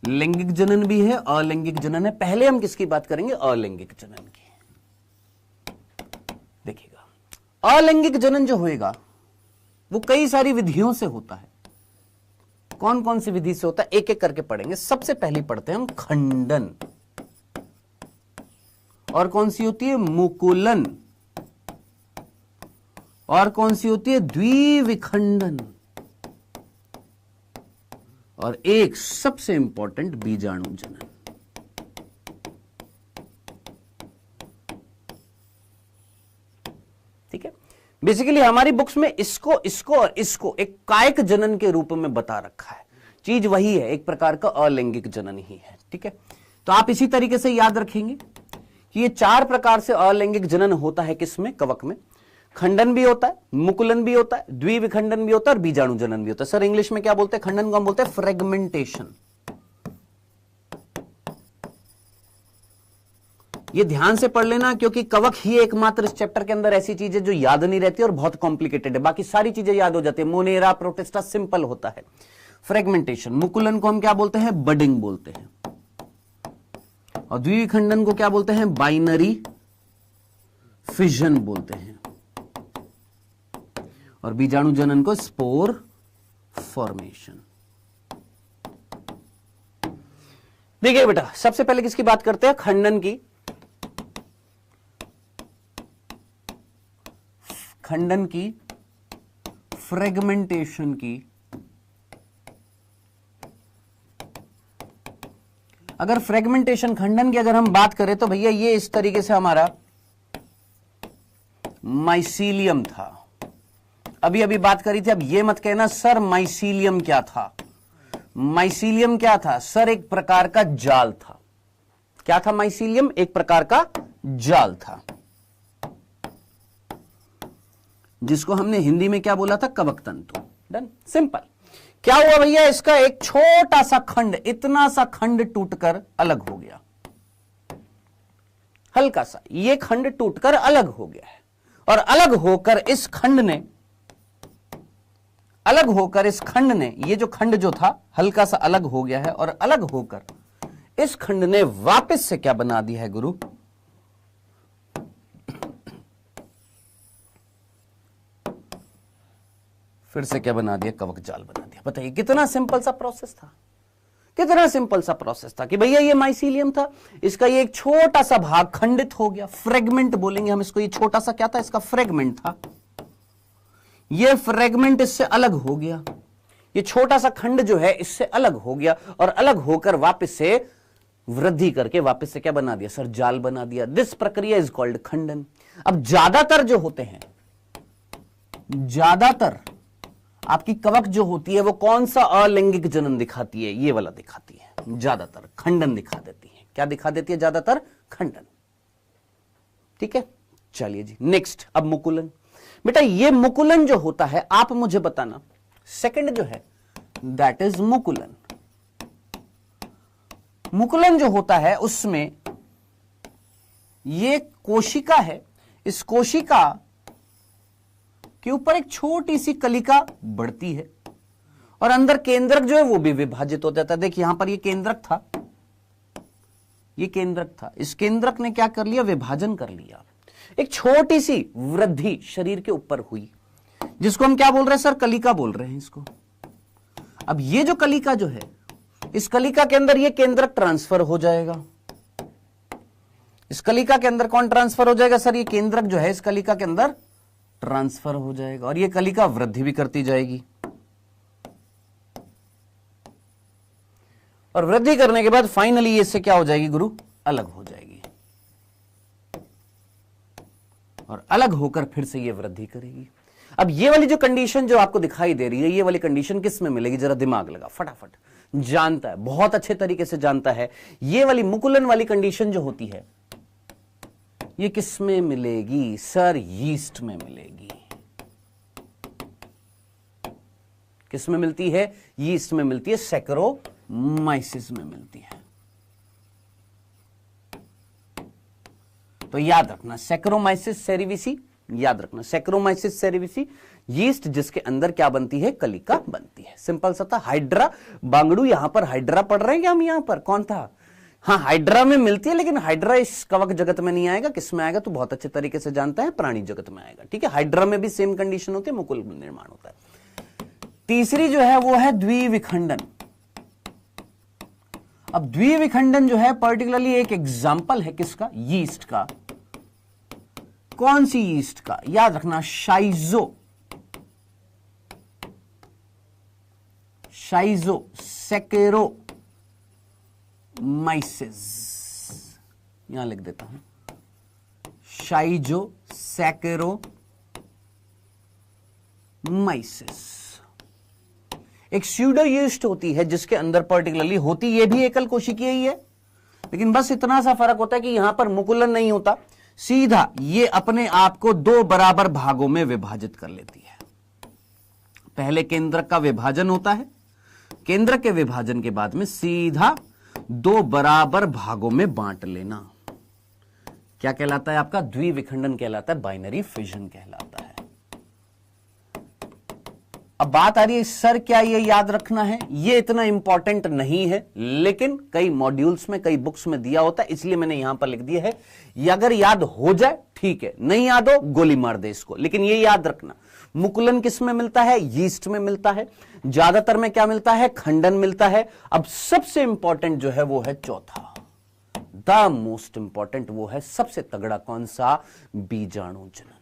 लैंगिक जनन भी है, अलैंगिक जनन है। पहले हम किसकी बात करेंगे? अलैंगिक जनन की। देखिएगा अलैंगिक जनन जो होएगा वो कई सारी विधियों से होता है। कौन कौन सी विधि से होता है एक एक करके पढ़ेंगे। सबसे पहले पढ़ते हैं हम खंडन, और कौन सी होती है? मुकुलन, और कौन सी होती है? द्विविखंडन, और एक सबसे इंपॉर्टेंट बीजाणु जनन। ठीक है, बेसिकली हमारी बुक्स में इसको इसको और इसको एक कायिक जनन के रूप में बता रखा है, चीज वही है, एक प्रकार का अलैंगिक जनन ही है। ठीक है, तो आप इसी तरीके से याद रखेंगे कि ये 4 प्रकार से अलैंगिक जनन होता है किसमें, कवक में। खंडन भी होता है, मुकुलन भी होता है, द्विविखंडन भी होता है और बीजाणु जनन भी होता है। सर इंग्लिश में क्या बोलते हैं खंडन को? हम बोलते हैं फ्रेगमेंटेशन। ये ध्यान से पढ़ लेना, क्योंकि कवक ही एकमात्र इस चैप्टर के अंदर ऐसी चीज है जो याद नहीं रहती और बहुत कॉम्प्लिकेटेड है। बाकी सारी चीजें याद हो जाती है। मोनेरा, प्रोटिस्टा सिंपल होता है। फ्रेगमेंटेशन, मुकुलन को हम क्या बोलते हैं? बडिंग बोलते हैं। और द्विखंडन को क्या बोलते हैं? बाइनरी फिजन बोलते हैं। और बीजाणु जनन को स्पोर फॉर्मेशन। देखिए बेटा, सबसे पहले किसकी बात करते हैं? खंडन की। खंडन की, फ्रेगमेंटेशन की। अगर फ्रेगमेंटेशन खंडन की अगर हम बात करें तो भैया ये इस तरीके से हमारा माइसीलियम था। अभी अभी बात करी थी, अब ये मत कहना सर माइसीलियम क्या था। माइसीलियम क्या था सर? एक प्रकार का जाल था। क्या था माइसीलियम? एक प्रकार का जाल था, जिसको हमने हिंदी में क्या बोला था? कवक तंतु। Done, simple. क्या हुआ भैया? इसका एक छोटा सा खंड, इतना सा खंड टूटकर अलग हो गया, हल्का सा ये खंड टूटकर अलग हो गया है। और अलग होकर इस खंड ने, अलग होकर इस खंड ने, ये जो खंड जो था हल्का सा अलग हो गया है, और अलग होकर इस खंड ने वापस से क्या बना दिया है गुरु? फिर से क्या बना दिया? कवक जाल बना दिया। बताइए कितना सिंपल सा प्रोसेस था, कितना सिंपल सा प्रोसेस था कि भैया ये माइसीलियम था, इसका ये एक छोटा सा भाग खंडित हो गया, फ्रेगमेंट बोलेंगे हम इसको। ये छोटा सा क्या था? इसका फ्रेगमेंट था। ये फ्रेगमेंट इससे अलग हो गया, ये छोटा सा खंड जो है इससे अलग हो गया, और अलग होकर वापस से वृद्धि करके वापस से क्या बना दिया सर? जाल बना दिया। दिस प्रक्रिया इज कॉल्ड खंडन। अब ज्यादातर जो होते हैं, ज्यादातर आपकी कवक जो होती है वो कौन सा अलैंगिक जनन दिखाती है? ये वाला दिखाती है ज्यादातर, खंडन दिखा देती है। क्या दिखा देती है? ज्यादातर खंडन। ठीक है, चलिए जी नेक्स्ट। अब मुकुलन। बेटा ये मुकुलन जो होता है, आप मुझे बताना, सेकंड जो है दैट इज मुकुलन। मुकुलन जो होता है उसमें ये कोशिका है, इस कोशिका के ऊपर एक छोटी सी कलिका बढ़ती है, और अंदर केंद्रक जो है वो भी विभाजित हो जाता है। देखिए यहां पर ये केंद्रक था, ये केंद्रक था, इस केंद्रक ने क्या कर लिया? विभाजन कर लिया। एक छोटी सी वृद्धि शरीर के ऊपर हुई, जिसको हम क्या बोल रहे हैं सर? कलिका बोल रहे हैं इसको। अब ये जो कलिका जो है, इस कलिका के अंदर ये केंद्रक ट्रांसफर हो जाएगा। इस कलिका के अंदर कौन ट्रांसफर हो जाएगा सर? ये केंद्रक जो है इस कलिका के अंदर ट्रांसफर हो जाएगा, और ये कलिका वृद्धि भी करती जाएगी। और वृद्धि करने के बाद फाइनली इससे क्या हो जाएगी गुरु? अलग हो जाएगी, और अलग होकर फिर से ये वृद्धि करेगी। अब ये वाली जो कंडीशन जो आपको दिखाई दे रही है, ये वाली कंडीशन किस में मिलेगी? जरा दिमाग लगा, फटाफट जानता है, बहुत अच्छे तरीके से जानता है। ये वाली मुकुलन वाली कंडीशन जो होती है ये किस में मिलेगी सर? यीस्ट में मिलेगी। किस में मिलती है? यीस्ट में मिलती है, सैकरोमाइसिस में मिलती है। तो याद रखना सैकरोमाइसिस सेरेविसी, याद रखना सैकरोमाइसिस सेरेविसी, यीस्ट जिसके अंदर क्या बनती है? कलिका बनती है। सिंपल सा था। हाइड्रा बांगड़ू, यहां पर हाइड्रा पढ़ रहे हैं क्या हम? यहां पर कौन था? हाँ हाइड्रा में मिलती है, लेकिन हाइड्रा इस कवक जगत में नहीं आएगा। किस में आएगा? तो बहुत अच्छे तरीके से जानता है, प्राणी जगत में आएगा। ठीक है, हाइड्रा में भी सेम कंडीशन होती है, मुकुल निर्माण होता है। तीसरी जो है वो है द्विविखंडन। अब द्विविखंडन जो है पर्टिकुलरली एक एग्जाम्पल है किसका? यीस्ट का। कौन सी यीस्ट का? याद रखना शाइजो सैकेरोमाइसिस, यहां लिख देता हूं, शाइजो सैकेरोमाइसिस। माइसिस। एक स्यूडो यीस्ट होती है जिसके अंदर पर्टिकुलरली होती ये भी एकल कोशिकीय ही है, लेकिन बस इतना सा फर्क होता है कि यहां पर मुकुलन नहीं होता, सीधा ये अपने आप को दो बराबर भागों में विभाजित कर लेती है। पहले केंद्रक का विभाजन होता है, केंद्रक के विभाजन के बाद में सीधा दो बराबर भागों में बांट लेना क्या कहलाता है? आपका द्विविखंडन कहलाता है, बाइनरी फिजन कहलाता है। अब बात आ रही है सर क्या ये याद रखना है? ये इतना इंपॉर्टेंट नहीं है, लेकिन कई मॉड्यूल्स में कई बुक्स में दिया होता है, इसलिए मैंने यहां पर लिख दिया है। ये अगर याद हो जाए ठीक है, नहीं याद हो गोली मार दे इसको, लेकिन ये याद रखना मुकुलन किस में मिलता है? यीस्ट में मिलता है। ज्यादातर में क्या मिलता है? खंडन मिलता है। अब सबसे इंपॉर्टेंट जो है वो है चौथा, द मोस्ट इंपॉर्टेंट, वो है सबसे तगड़ा। कौन सा? बीजाणु जनन।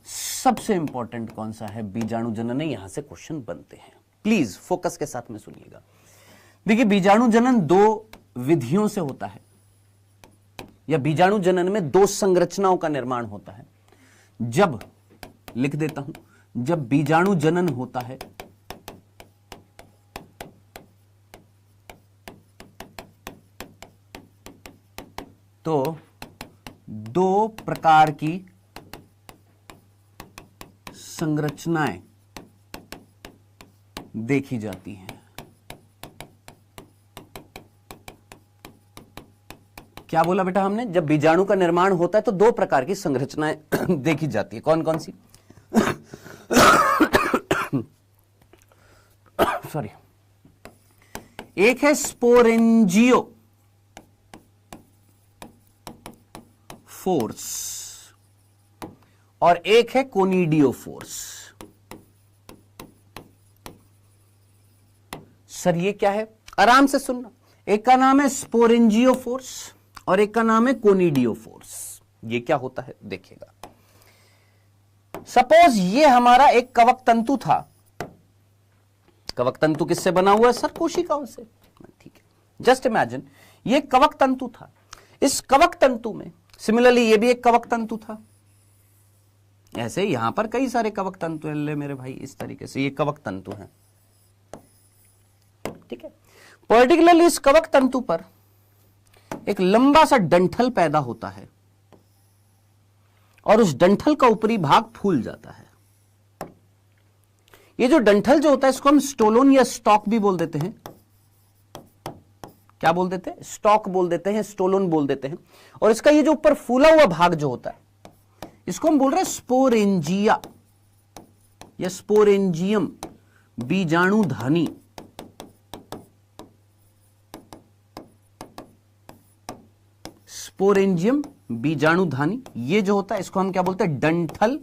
सबसे इंपॉर्टेंट कौन सा है? बीजाणु जनन है। यहां से क्वेश्चन बनते हैं, प्लीज फोकस के साथ में सुनिएगा। देखिए बीजाणु जनन दो विधियों से होता है, या बीजाणु जनन में दो संरचनाओं का निर्माण होता है। जब, लिख देता हूं, जब बीजाणु जनन होता है तो दो प्रकार की संरचनाएं देखी जाती हैं। क्या बोला बेटा हमने? जब बीजाणु का निर्माण होता है तो दो प्रकार की संरचनाएं देखी जाती है। कौन कौन सी? सॉरी, एक है स्पोरेंजियो फोर्स और एक है कोनिडियो फोर्स। सर ये क्या है? आराम से सुनना। एक का नाम है स्पोरेंजियो फोर्स और एक का नाम है कोनिडियो फोर्स। ये क्या होता है देखिएगा। सपोज ये हमारा एक कवक तंतु था। कवक तंतु किससे बना हुआ है? सर कोशिकाओं से। ठीक है, जस्ट इमेजिन ये कवक तंतु था। इस कवक तंतु में सिमिलरली ये भी एक कवक तंतु था। ऐसे यहां पर कई सारे कवक तंतु हैं। ले मेरे भाई, इस तरीके से ये कवक तंतु हैं। ठीक है, पर्टिकुलरली इस कवक तंतु पर एक लंबा सा डंठल पैदा होता है और उस डंठल का ऊपरी भाग फूल जाता है। ये जो डंठल जो होता है इसको हम स्टोलोन या स्टॉक भी बोल देते हैं। क्या बोल देते हैं? स्टॉक बोल देते हैं, स्टोलोन बोल देते हैं। और इसका ये जो ऊपर फूला हुआ भाग जो होता है इसको हम बोल रहे हैं स्पोरेंजिया या स्पोरेंजियम, बीजाणुधानी। स्पोरेंजियम बीजाणुधानी, ये जो होता है इसको हम क्या बोलते हैं? डंठल।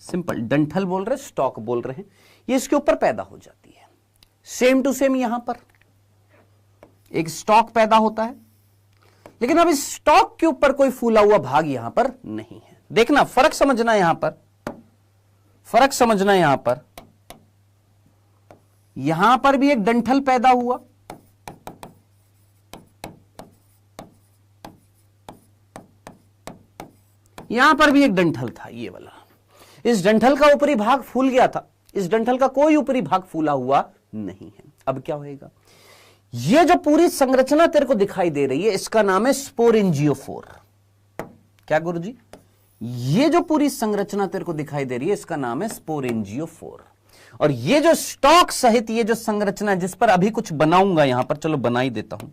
सिंपल डंठल बोल रहे, स्टॉक बोल रहे हैं। ये इसके ऊपर पैदा हो जाती है। सेम टू सेम यहां पर एक स्टॉक पैदा होता है, लेकिन अब इस स्टॉक के ऊपर कोई फूला हुआ भाग यहां पर नहीं है। देखना, फर्क समझना यहां पर, फर्क समझना यहां पर। यहां पर भी एक डंठल पैदा हुआ, यहां पर भी एक डंठल था, ये वाला। इस डंठल का ऊपरी भाग फूल गया था, इस डंठल का कोई ऊपरी भाग फूला हुआ नहीं है। अब क्या होएगा? ये जो पूरी संरचना तेरे को दिखाई दे रही है इसका नाम है स्पोरेंजियोफोर। क्या गुरुजी? ये जो पूरी संरचना तेरे को दिखाई दे रही है इसका नाम है स्पोरेंजियोफोर। और ये जो स्टॉक सहित ये जो संरचना जिस पर अभी कुछ बनाऊंगा यहां पर, चलो बना ही देता हूं।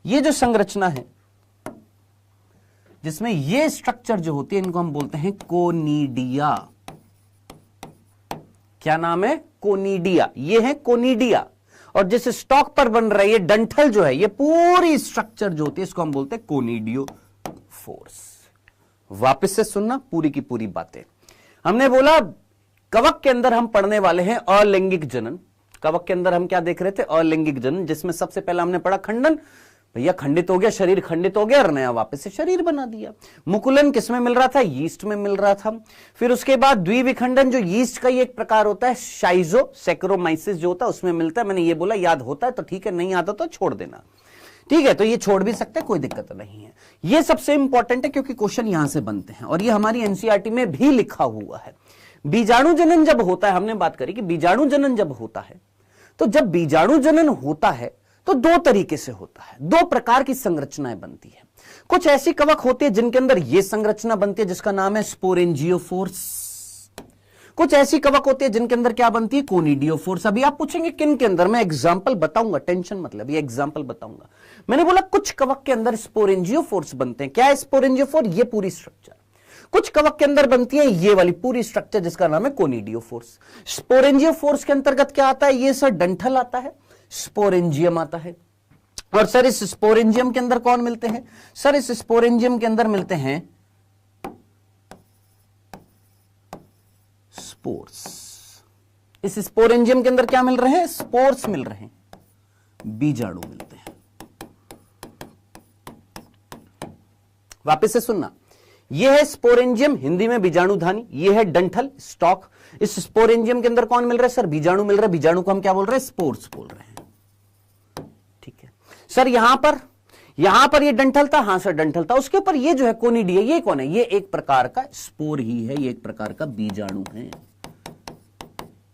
ये जो संरचना है जिसमें ये स्ट्रक्चर जो होती है इनको हम बोलते हैं कोनिडिया। क्या नाम है? कोनिडिया। ये है कोनिडिया। और जिस स्टॉक पर बन रहा है ये डंठल जो है, ये पूरी स्ट्रक्चर जो होती है इसको हम बोलते हैं कोनिडियो फोर्स। वापस से सुनना पूरी की पूरी बातें। हमने बोला कवक के अंदर हम पढ़ने वाले हैं अलैंगिक जनन। कवक के अंदर हम क्या देख रहे थे? अलैंगिक जनन, जिसमें सबसे पहला हमने पढ़ा खंडन, भैया खंडित हो गया, शरीर खंडित हो गया और नया वापस से शरीर बना दिया। मुकुलन किसमें मिल रहा था? यीस्ट में मिल रहा था। फिर उसके बाद द्विविखंडन जो यीस्ट का ही एक प्रकार होता है, शाइजोसैक्रोमाइसिस जो होता है उसमें मिलता है। मैंने ये बोला याद होता है तो ठीक है, नहीं आता तो छोड़ देना, ठीक है। तो ये छोड़ भी सकते हैं, कोई दिक्कत नहीं है। ये सबसे इंपॉर्टेंट है क्योंकि क्वेश्चन यहां से बनते हैं और ये हमारी एनसीईआरटी में भी लिखा हुआ है। बीजाणु जनन जब होता है, हमने बात करी कि बीजाणु जनन जब होता है, तो जब बीजाणु जनन होता है तो दो तरीके से होता है, दो प्रकार की संरचनाएं बनती है। कुछ ऐसी कवक होती है जिनके अंदर यह संरचना बनती है जिसका नाम है स्पोरेंजियोफोर्स। कुछ ऐसी कवक होती है जिनके अंदर क्या बनती है? कोनिडियोफोर्स। अभी आप पूछेंगे किन के अंदर, मैं एग्जांपल बताऊंगा, टेंशन मतलब ये एग्जांपल बताऊंगा। मैंने बोला कुछ कवक के अंदर स्पोरेंजियोफोर्स बनते हैं। क्या है स्पोरेंजियोफोर? ये पूरी स्ट्रक्चर। कुछ कवक के अंदर बनती है ये वाली पूरी स्ट्रक्चर जिसका नाम है कोनिडियोफोर्स। स्पोरेंजियोफोर्स के अंतर्गत क्या आता है? ये सर डंठल आता है, स्पोरेंजियम आता है। और सर इस स्पोरेंजियम के अंदर कौन मिलते हैं? सर इस स्पोरेंजियम के अंदर मिलते हैं स्पोर्स। इस स्पोरेंजियम के अंदर क्या मिल रहे हैं? स्पोर्स मिल रहे हैं, बीजाणु मिलते हैं। वापस से सुनना, यह है स्पोरेंजियम, हिंदी में बीजाणुधानी, यह है डंठल स्टॉक। इस स्पोरेंजियम के अंदर कौन मिल रहा है? सर बीजाणु मिल रहा है। बीजाणु को हम क्या बोल रहे हैं? स्पोर्स बोल रहे हैं, ठीक है। सर यहां पर ये डंठल था, हां सर डंठल था। उसके ऊपर ये जो है कोनिडिया, ये कौन है? ये एक प्रकार का स्पोर ही है, ये एक प्रकार का बीजाणु है,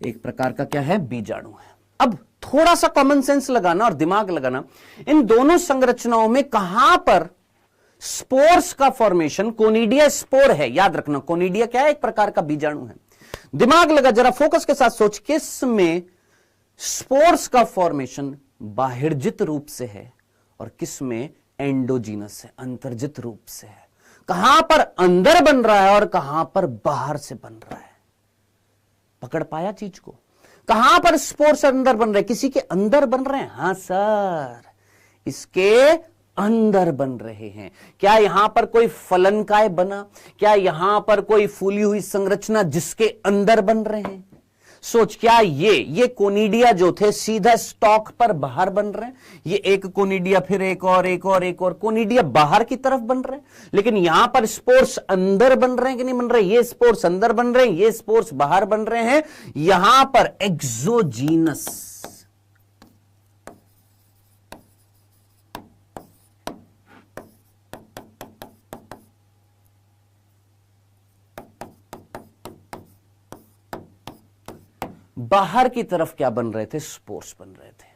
एक प्रकार का क्या है? बीजाणु है। अब थोड़ा सा कॉमन सेंस लगाना और दिमाग लगाना, इन दोनों संरचनाओं में कहां पर स्पोर्स का फॉर्मेशन? कोनिडिया स्पोर है, याद रखना। कोनिडिया क्या है? एक प्रकार का बीजाणु है। दिमाग लगा, जरा फोकस के साथ सोच, किसमें स्पोर्स का फॉर्मेशन बाहिर्जित रूप से है और किसमें एंडोजीनस है, अंतर्जित रूप से है? कहां पर अंदर बन रहा है और कहां पर बाहर से बन रहा है? पकड़ पाया चीज को? कहां पर स्पोर्स अंदर बन रहे हैं? किसी के अंदर बन रहे हैं? हां सर, इसके अंदर बन रहे हैं। क्या यहां पर कोई फलनकाय बना? क्या यहां पर कोई फूली हुई संरचना जिसके अंदर बन रहे हैं? सोच, क्या ये कोनिडिया जो थे सीधा स्टॉक पर बाहर बन रहे हैं? ये एक कोनिडिया, फिर एक और कोनिडिया बाहर की तरफ बन रहे हैं। लेकिन यहां पर स्पोर्स अंदर बन रहे हैं कि नहीं बन रहे? ये स्पोर्स अंदर बन रहे हैं, ये स्पोर्स बाहर बन रहे हैं। यहां पर एक्सोजीनस, बाहर की तरफ क्या बन रहे थे? स्पोर्स बन रहे थे।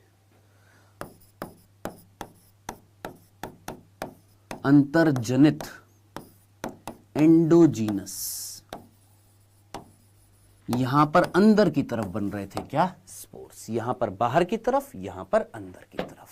अंतर्जनित, एंडोजीनस। यहां पर अंदर की तरफ बन रहे थे क्या? स्पोर्स। यहां पर बाहर की तरफ, यहां पर अंदर की तरफ।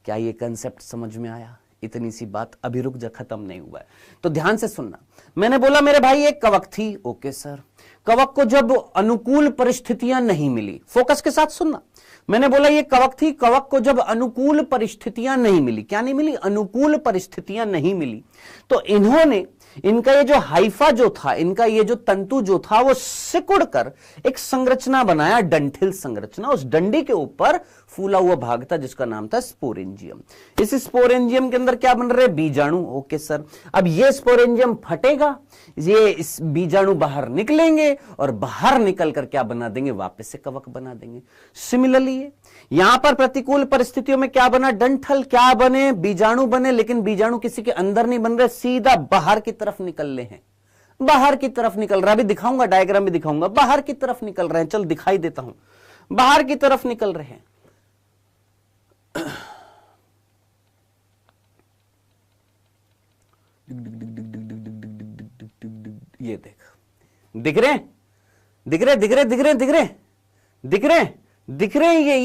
क्या ये कंसेप्ट समझ में आया? इतनी सी बात, अभी रुक जा, खत्म नहीं हुआ है तो ध्यान से सुनना। मैंने बोला मेरे भाई एक कवक थी, ओके सर। कवक को जब अनुकूल परिस्थितियां नहीं मिली, फोकस के साथ सुनना, मैंने बोला ये कवक थी, कवक को जब अनुकूल परिस्थितियां नहीं मिली, क्या नहीं मिली? अनुकूल परिस्थितियां नहीं मिली, तो इन्होंने, इनका ये जो हाइफा जो था, इनका ये जो तंतु जो था, वो सिकुड़ कर एक संरचना बनाया, डंठिल संरचना। उस डंडी के ऊपर फूला हुआ भाग था जिसका नाम था स्पोरेंजियम। इस स्पोरेंजियम के अंदर क्या बन रहे? बीजाणु, ओके सर। अब ये स्पोरेंजियम फटेगा, ये इस बीजाणु बाहर निकलेंगे और बाहर निकल कर क्या बना देंगे? वापस से कवक बना देंगे। सिमिलरली यहां पर प्रतिकूल परिस्थितियों में क्या बना? डंठल। क्या बने? बीजाणु बने, लेकिन बीजाणु किसी के अंदर नहीं बन रहे, सीधा बाहर की तरफ निकल रहे हैं। बाहर की तरफ निकल रहा है, अभी दिखाऊंगा, डायग्राम में दिखाऊंगा। बाहर की तरफ निकल रहे हैं, चल दिखाई देता हूं, बाहर की तरफ निकल रहे हैं। ये देख, दिख रहे हैं, दिख रहे, दिख रहे, दिख रहे, दिख रहे, दिख रहे, दिख रहे हैं।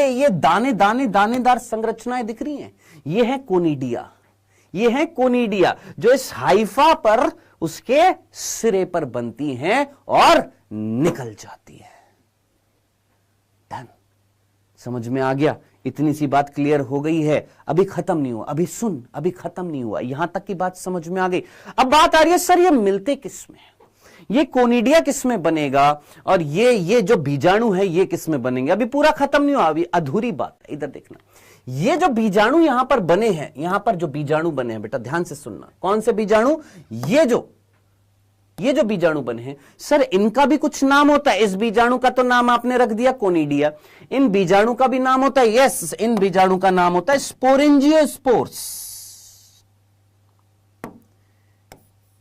ये दाने दाने दानेदार संरचनाएं दिख रही हैं। ये है कोनिडिया, ये है कोनिडिया जो इस हाइफा पर, उसके सिरे पर बनती हैं और निकल जाती है। डन, समझ में आ गया? इतनी सी बात क्लियर हो गई है। अभी खत्म नहीं हुआ, अभी सुन, अभी खत्म नहीं हुआ, यहां तक की बात समझ में आ गई। अब बात आ रही है सर ये मिलते किसमें? ये कोनिडिया किसमें बनेगा और ये जो बीजाणु है ये किसमें बनेंगे? अभी पूरा खत्म नहीं हुआ, अभी अधूरी बात है। इधर देखना, ये जो बीजाणु यहां पर बने हैं, यहां पर जो बीजाणु बने हैं बेटा ध्यान से सुनना, कौन से बीजाणु, ये जो बीजाणु बने हैं सर, इनका भी कुछ नाम होता है। इस बीजाणु का तो नाम आपने रख दिया कोनिडिया, इन बीजाणु का भी नाम होता है, यस, इन बीजाणु का नाम होता है स्पोरेंजियोस्पोर्स।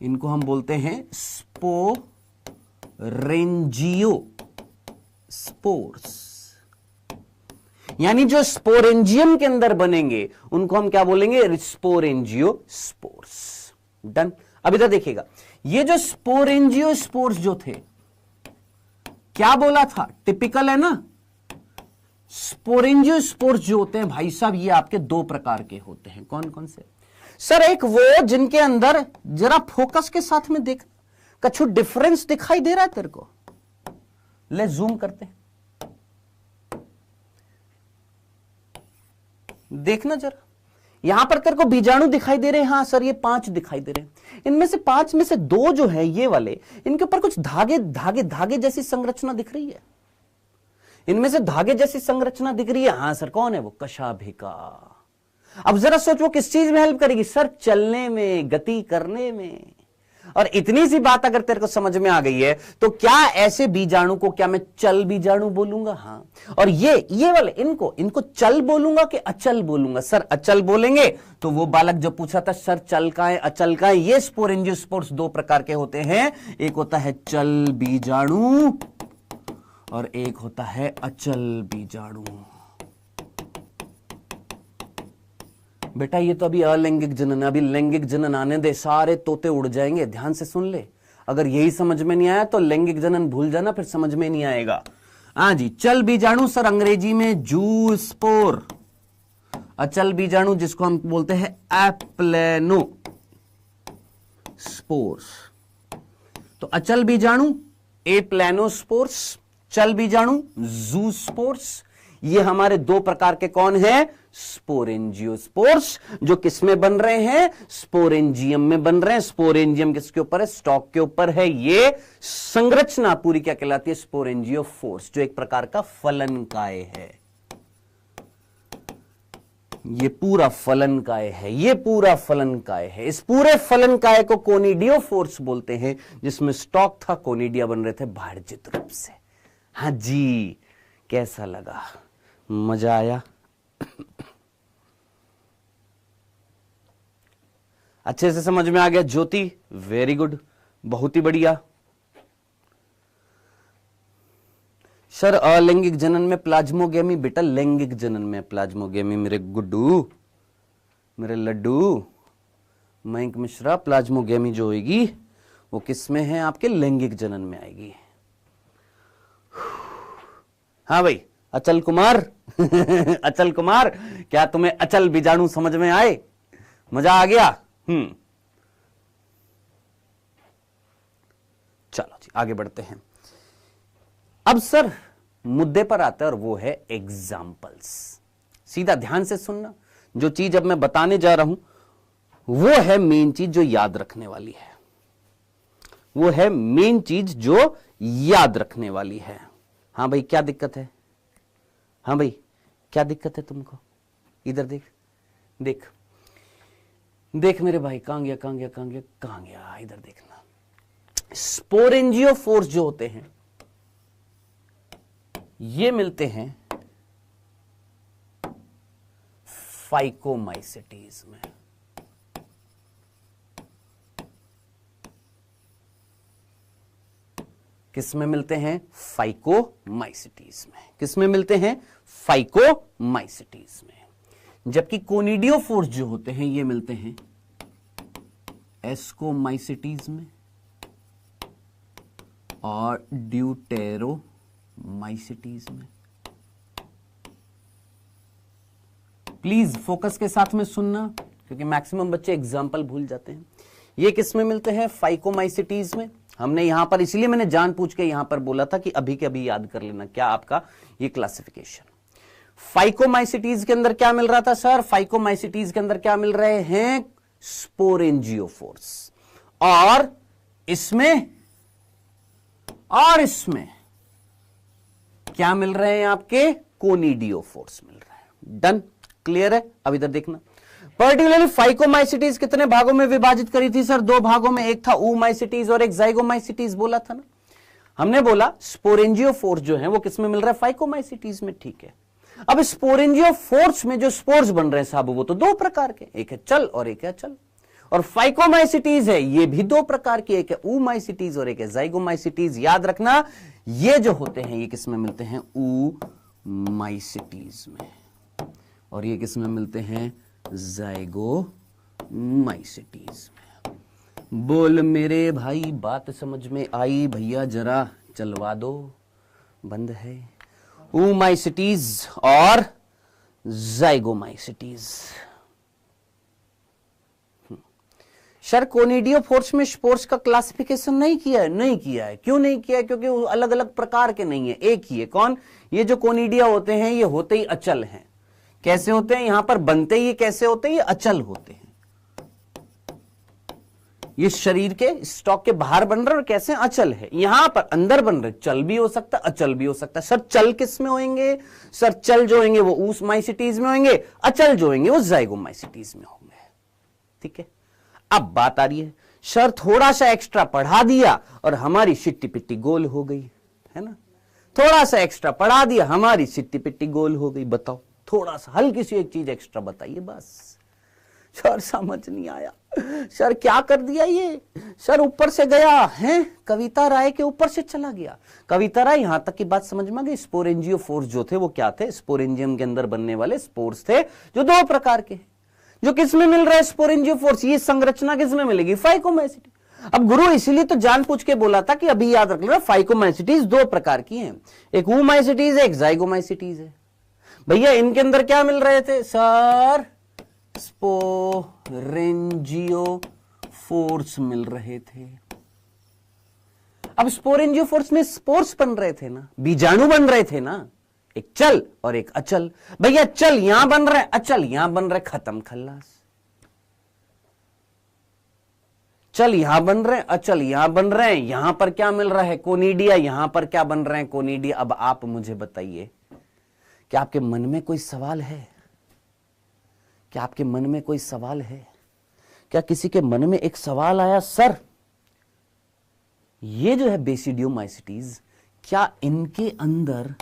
इनको हम बोलते हैं स्पोरेंजियोस्पोर्स, यानी जो स्पोरेंजियम के अंदर बनेंगे उनको हम क्या बोलेंगे, स्पोरेंजियोस्पोर्स। डन। अब इधर देखिएगा, ये जो स्पोरेंजियोस्पोर्स जो थे, क्या बोला था, टिपिकल है ना। स्पोरेंजियोस्पोर्स जो होते हैं भाई साहब, ये आपके दो प्रकार के होते हैं। कौन कौन से सर, एक वो जिनके अंदर, जरा फोकस के साथ में देख, कुछ डिफरेंस दिखाई दे रहा है तेरे को, ले जूम करते हैं, देखना जरा, यहां पर तेरे को बीजाणु दिखाई दे रहे हैं। हाँ सर, ये 5 दिखाई दे रहे हैं। इनमें से 5 में से 2 जो है ये वाले, इनके ऊपर कुछ धागे धागे धागे जैसी संरचना दिख रही है। इनमें से धागे जैसी संरचना दिख रही है। हाँ सर, कौन है वो, कशाभिका। अब जरा सोच, वो किस चीज में हेल्प करेगी सर, चलने में, गति करने में। और इतनी सी बात अगर तेरे को समझ में आ गई है, तो क्या ऐसे बीजाणु को क्या मैं चल बीजाणु बोलूंगा? हाँ। और ये वाले, इनको चल बोलूंगा कि अचल बोलूंगा? सर अचल बोलेंगे। तो वो बालक जो पूछा था सर चल का है अचल का है, ये स्पोरेंजियोस्पोर्स 2 प्रकार के होते हैं। एक होता है चल बीजाणु और एक होता है अचल बीजाणु। बेटा ये तो अभी अलैंगिक जनन है, अभी लैंगिक जनन आने दे, सारे तोते उड़ जाएंगे। ध्यान से सुन ले, अगर यही समझ में नहीं आया तो लैंगिक जनन भूल जाना, फिर समझ में नहीं आएगा। हाँ जी, चल बीजाणु सर अंग्रेजी में जू स्पोर, अचल बीजाणु जिसको हम बोलते हैं एप्लेनो स्पोर्स। तो अचल बीजाणु एप्लेनोस्पोर्स, चल बीजाणु जूस्पोर्स। ये हमारे 2 प्रकार के कौन है, स्पोरेंजियोस्पोर्स, जो किसमें बन रहे हैं, स्पोरेंजियम में बन रहे हैं। स्पोरेंजियम किसके ऊपर है, स्टॉक के ऊपर है। ये संरचना पूरी क्या कहलाती है, स्पोरेंजियोफोर्स, जो एक प्रकार का फलनकाय है। ये पूरा फलनकाय है, ये पूरा फलनकाय है। इस पूरे फलनकाय को कोनिडियोफोर्स बोलते हैं, जिसमें स्टॉक था, कोनिडिया बन रहे थे भार्जित रूप से। हाँ जी, कैसा लगा, मजा आया? अच्छे से समझ में आ गया ज्योति? वेरी गुड, बहुत ही बढ़िया। सर अलैंगिक जनन में प्लाज्मोगेमी, बेटा लैंगिक जनन में प्लाज्मोगेमी। मेरे गुड्डू, मेरे लड्डू मयंक मिश्रा, प्लाज्मोगेमी जो होगी वो किस में है, आपके लैंगिक जनन में आएगी। हाँ भाई अचल कुमार अचल कुमार, क्या तुम्हें अचल बीजाणु समझ में आए? मजा आ गया? चलो जी आगे बढ़ते हैं। अब सर मुद्दे पर आता है और वो है एग्जाम्पल्स। सीधा ध्यान से सुनना, जो चीज अब मैं बताने जा रहा हूं वो है मेन चीज जो याद रखने वाली है, वो है मेन चीज जो याद रखने वाली है। हाँ भाई क्या दिक्कत है? हाँ भाई क्या दिक्कत है तुमको? इधर देख, देख देख मेरे भाई, कहां गया कहां गया कहां गया कहां गया, इधर देखना। स्पोरेंजियोफोर्स जो होते हैं ये मिलते हैं फाइकोमाइसिटीज में। किस में मिलते हैं? फाइकोमाइसिटीज में। किस में मिलते हैं? फाइकोमाइसिटीज में। जबकि कोनिडियोफोर्स जो होते हैं ये मिलते हैं एस्कोमाइसिटीज में और ड्यूटेरोमाइसिटीज में। प्लीज फोकस के साथ में सुनना, क्योंकि मैक्सिमम बच्चे एग्जाम्पल भूल जाते हैं। ये किस में मिलते हैं? फाइकोमाइसिटीज में। हमने यहां पर, इसलिए मैंने जानबूझ के यहां पर बोला था कि अभी के अभी याद कर लेना क्या आपका ये क्लासिफिकेशन। फाइकोमाइसिटीज के अंदर क्या मिल रहा था सर? फाइकोमाइसिटीज के अंदर क्या मिल रहे हैं? स्पोरेंजियोफोर्स। और इसमें क्या मिल रहे हैं आपके? कोनिडियोफोर्स मिल रहे हैं। डन। क्लियर है? अब इधर देखना, पर्टिकुलरली फाइकोमाइसिटीज कितने भागों में विभाजित करी थी सर? 2 भागों में, एक था oomaइसिटीज और एक जाइगोमाइसिटीज बोला था ना। हमने बोला स्पोरेंजियोफोर्स जो है वो किसमें मिल रहा है? फाइकोमाइसिटीज में, ठीक है। अब स्पोरेंजियोफोर्स में जो स्पोर्स बन रहे हैं साहब वो तो 2 प्रकार के, एक है चल और एक है अचल। और फाइकोमाइसिटीज है ये भी 2 प्रकार की, एक है ooमाइसिटीज और एक है जाइगोमाइसिटीज। याद रखना ये जो होते हैं ये किसमें मिलते हैं? ooमाइसिटीज में, और ये किसमें मिलते हैं? जाइगोमाइसिटीज में। बोल मेरे भाई बात समझ में आई? भैया जरा चलवा दो, बंद है। ooमाइसिटीज और जाइगोमाइसिटीज। सर कोनिडियोफोर्स में स्पोर्स का क्लासिफिकेशन नहीं किया है? नहीं किया है। क्यों नहीं किया है? क्योंकि वो अलग अलग प्रकार के नहीं है, एक ही है। कौन? ये जो कोनिडिया होते हैं ये होते ही अचल हैं। कैसे होते हैं? यहां पर बनते ही कैसे होते हैं? ये अचल होते हैं। ये शरीर के स्टॉक के बाहर बन रहे और कैसे? अचल है। यहां पर अंदर बन रहे चल भी हो सकता है, अचल भी हो सकता है। सर चल किस में होंगे? सर चल जो होंगे वो ooमाइसिटीज में होंगे, अचल जो होंगे वो जाइगोमाइसिटीज में होंगे। ठीक है, अब बात आ रही है, सर थोड़ा सा एक्स्ट्रा पढ़ा दिया और हमारी सिट्टी पिट्टी गोल हो गई, है ना? थोड़ा सा एक्स्ट्रा पढ़ा दिया, हमारी सिट्टी पिट्टी गोल हो गई। बताओ, थोड़ा सा हल्की सी एक चीज एक्स्ट्रा बताइए बस। सर समझ नहीं आया, सर क्या कर दिया ये? सर ऊपर से गया है, कविता राय के ऊपर से चला गया। कविता राय यहां तक की बात समझ में आ गई। स्पोरेंजियोफोर्स जो थे वो क्या थे? स्पोरेंजियम के अंदर बनने वाले स्पोर्स थे जो 2 प्रकार के हैं। जो किसमें मिल रहा है? स्पोरेंजियोफोर्स। ये संरचना किसमें मिलेगी? फाइकोमाइसिटी। अब गुरु इसीलिए तो जान पूछ के बोला था कि अभी याद रख लो फाइकोमाइसिटीज 2 प्रकार की हैं, एक ooमाइसिटीज है, एक जाइगोमाइसिटीज है। भैया इनके अंदर क्या मिल रहे थे सर? स्पोरेंजियोफोर्स मिल रहे थे। अब स्पोरेंजियोफोर्स में स्पोर्स बन रहे थे ना, बीजाणु बन रहे थे ना, एक चल और एक अचल। भैया चल यहां बन रहे, अचल यहां बन रहे, खत्म खल्लास। चल यहां बन रहे, अचल यहां बन रहे हैं। यहां पर क्या मिल रहा है? कोनिडिया। यहां पर क्या बन रहे हैं? कोनिडिया। अब आप मुझे बताइए, क्या आपके मन में कोई सवाल है? क्या आपके मन में कोई सवाल है? क्या किसी के मन में एक सवाल आया, सर ये जो है बेसिडियोमाइसिटीज, क्या इनके अंदर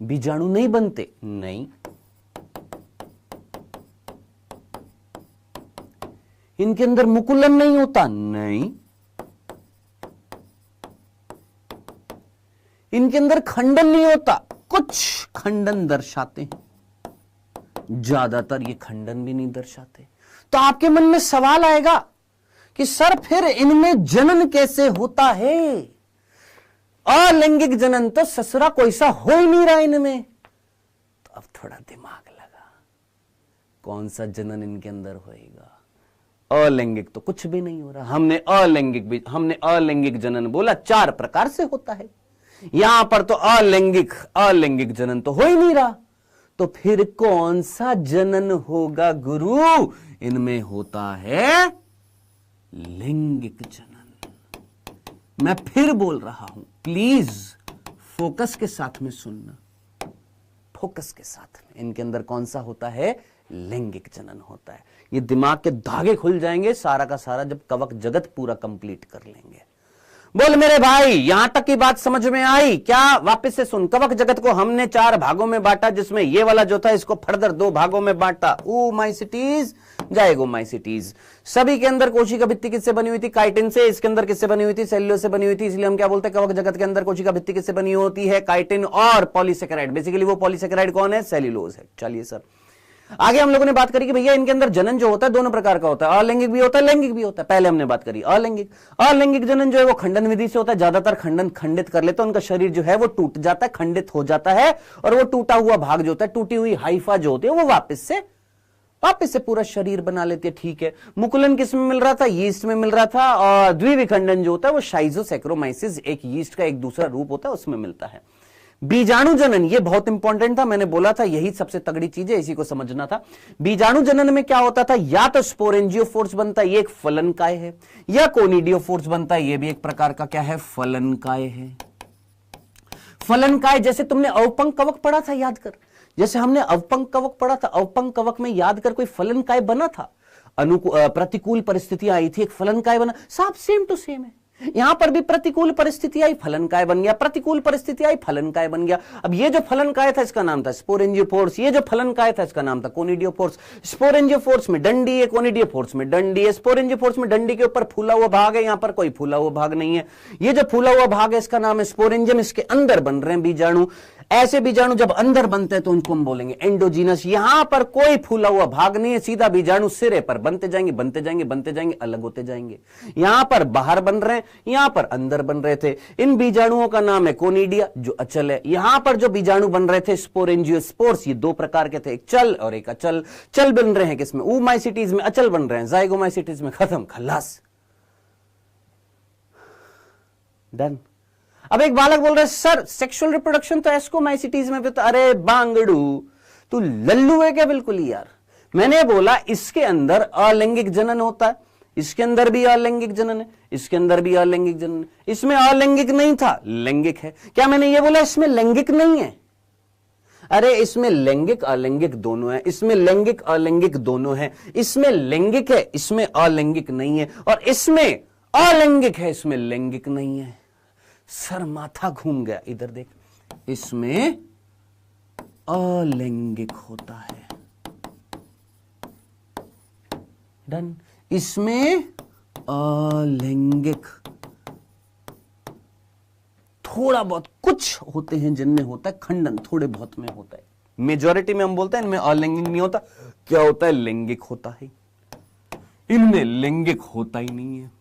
बीजाणु नहीं बनते? नहीं। इनके अंदर मुकुलन नहीं होता? नहीं। इनके अंदर खंडन नहीं होता? कुछ खंडन दर्शाते हैं, ज्यादातर ये खंडन भी नहीं दर्शाते। तो आपके मन में सवाल आएगा कि सर फिर इनमें जनन कैसे होता है? अलैंगिक जनन तो ससुरा कोई सा हो ही नहीं रहा इनमें। तो अब थोड़ा दिमाग लगा, कौन सा जनन इनके अंदर होएगा? अलैंगिक तो कुछ भी नहीं हो रहा। हमने अलैंगिक जनन बोला 4 प्रकार से होता है। यहां पर तो अलैंगिक जनन तो हो ही नहीं रहा। तो फिर कौन सा जनन होगा गुरु? इनमें होता है लैंगिक जनन। मैं फिर बोल रहा हूं, प्लीज फोकस के साथ में सुनना, फोकस के साथ में। इनके अंदर कौन सा होता है? लैंगिक जनन होता है। ये दिमाग के धागे खुल जाएंगे सारा का सारा जब कवक जगत पूरा कंप्लीट कर लेंगे। बोल मेरे भाई यहां तक की बात समझ में आई क्या? वापस से सुन, कवक जगत को हमने 4 भागों में बांटा, जिसमें ये वाला जो था इसको फर्दर 2 भागों में बांटा, ooमाइसिटीज, जाइगोमाइसिटीज। सभी के अंदर कोशिका भित्ति किससे बनी हुई थी? काइटिन से। इसके अंदर किससे बनी हुई थी? सेल्यूलोज से बनी हुई थी। इसलिए हम क्या बोलते हैं, कवक जगत के अंदर कोशिका भित्ति किससे बनी होती है? काइटिन और पॉलीसेकेराइड। बेसिकली वो पॉलीसेकेराइड कौन है? सेल्यूलोज है। चलिए सर आगे हम लोगों ने बात करी कि भैया इनके अंदर जनन जो होता है 2 प्रकार का होता है, अलैंगिक भी होता है, लैंगिक भी होता है। पहले हमने बात करी अलैंगिक जनन जो है वो खंडन विधि से होता है। ज्यादातर खंडन खंडित कर लेते हैं, उनका शरीर जो है वो टूट जाता है, खंडित हो जाता है, और वो टूटा हुआ भाग जो होता है, टूटी हुई हाइफा जो होती है, वो वापस से पूरा शरीर बना लेती है। ठीक है, मुकुलन किस में मिल रहा था? यीस्ट में मिल रहा था। और द्विविखंडन जो होता है वो शाइजोसैक्रोमाइसिस, एक यीस्ट का एक दूसरा रूप होता है, उसमें मिलता है। बीजाणु जनन ये बहुत इंपॉर्टेंट था, मैंने बोला था यही सबसे तगड़ी चीज है, इसी को समझना था। बीजाणु जनन में क्या होता था? या तो स्पोरेंजियोफोर्स बनता है, ये एक फलनकाय है, या कोनिडियोफोर्स बनता है, ये भी एक प्रकार का क्या है? फलनकाय है। फलनकाय जैसे तुमने अवपंक कवक पढ़ा था, याद कर, जैसे हमने अवपंक कवक पढ़ा था, अवपंक कवक में याद कर कोई फलनकाय बना था, प्रतिकूल परिस्थितियां आई थी, एक फलनकाय बना, सब सेम टू सेम है। यहां पर भी प्रतिकूल परिस्थिति आई, फलनकाय बन गया, प्रतिकूल परिस्थिति आई, फलनकाय बन गया। अब ये जो फलनकाय था इसका नाम था स्पोरेंजियोफोर्स, ये जो फलनकाय था इसका नाम था कोनिडियोफोर्स। स्पोरेंजियोफोर्स में डंडी है, कोनिडियोफोर्स में डंडी है। स्पोरेंजियोफोर्स में डंडी के ऊपर फूला हुआ भाग है, यहां पर कोई फूला हुआ भाग नहीं है। ये जो फूला हुआ भाग है इसका नाम है स्पोरेंजियम, इसके अंदर बन रहे हैं बीजाणु। ऐसे बीजाणु जब अंदर बनते हैं तो उनको हम बोलेंगे एंडोजीनस। यहां पर कोई फूला हुआ भाग नहीं है, सीधा बीजाणु सिरे पर बनते जाएंगे, बनते जाएंगे, बनते जाएंगे, अलग होते जाएंगे। यहां पर बाहर बन रहे हैं, यहां पर अंदर बन रहे थे। इन बीजाणुओं का नाम है कोनिडिया जो अचल है। यहां पर जो बीजाणु बन रहे थे स्पोरेंजियोस्पोर्स, ये दो प्रकार के थे, एक चल और एक अचल। चल बन रहे हैं किसमें, oomaisites में, अचल बन रहे हैं zygomacites में। खत्म, खल्लास, डन। अब एक बालक बोल रहा है सर सेक्सुअल रिप्रोडक्शन तो एस्कोमाइसिटीज में भी तो, अरे बांगड़ू तू लल्लू है क्या बिल्कुल ही यार। मैंने बोला इसके अंदर अलैंगिक जनन होता है, इसके अंदर भी अलैंगिक जनन है, इसके अंदर भी अलैंगिक जनन है। इसमें अलैंगिक नहीं था, लैंगिक है। क्या मैंने ये बोला इसमें लैंगिक नहीं है? अरे इसमें लैंगिक अलैंगिक दोनों है, इसमें लैंगिक अलैंगिक दोनों है। इसमें लैंगिक है, इसमें अलैंगिक नहीं है, और इसमें अलैंगिक है, इसमें लैंगिक नहीं है। सर माथा घूम गया। इधर देख, इसमें अलैंगिक होता है, डन। इसमें अलैंगिक, थोड़ा बहुत कुछ होते हैं जिनमें होता है खंडन, थोड़े बहुत में होता है। मेजॉरिटी में हम बोलते हैं इनमें अलैंगिक नहीं होता। क्या होता है, लैंगिक होता है। इनमें लैंगिक होता ही नहीं है।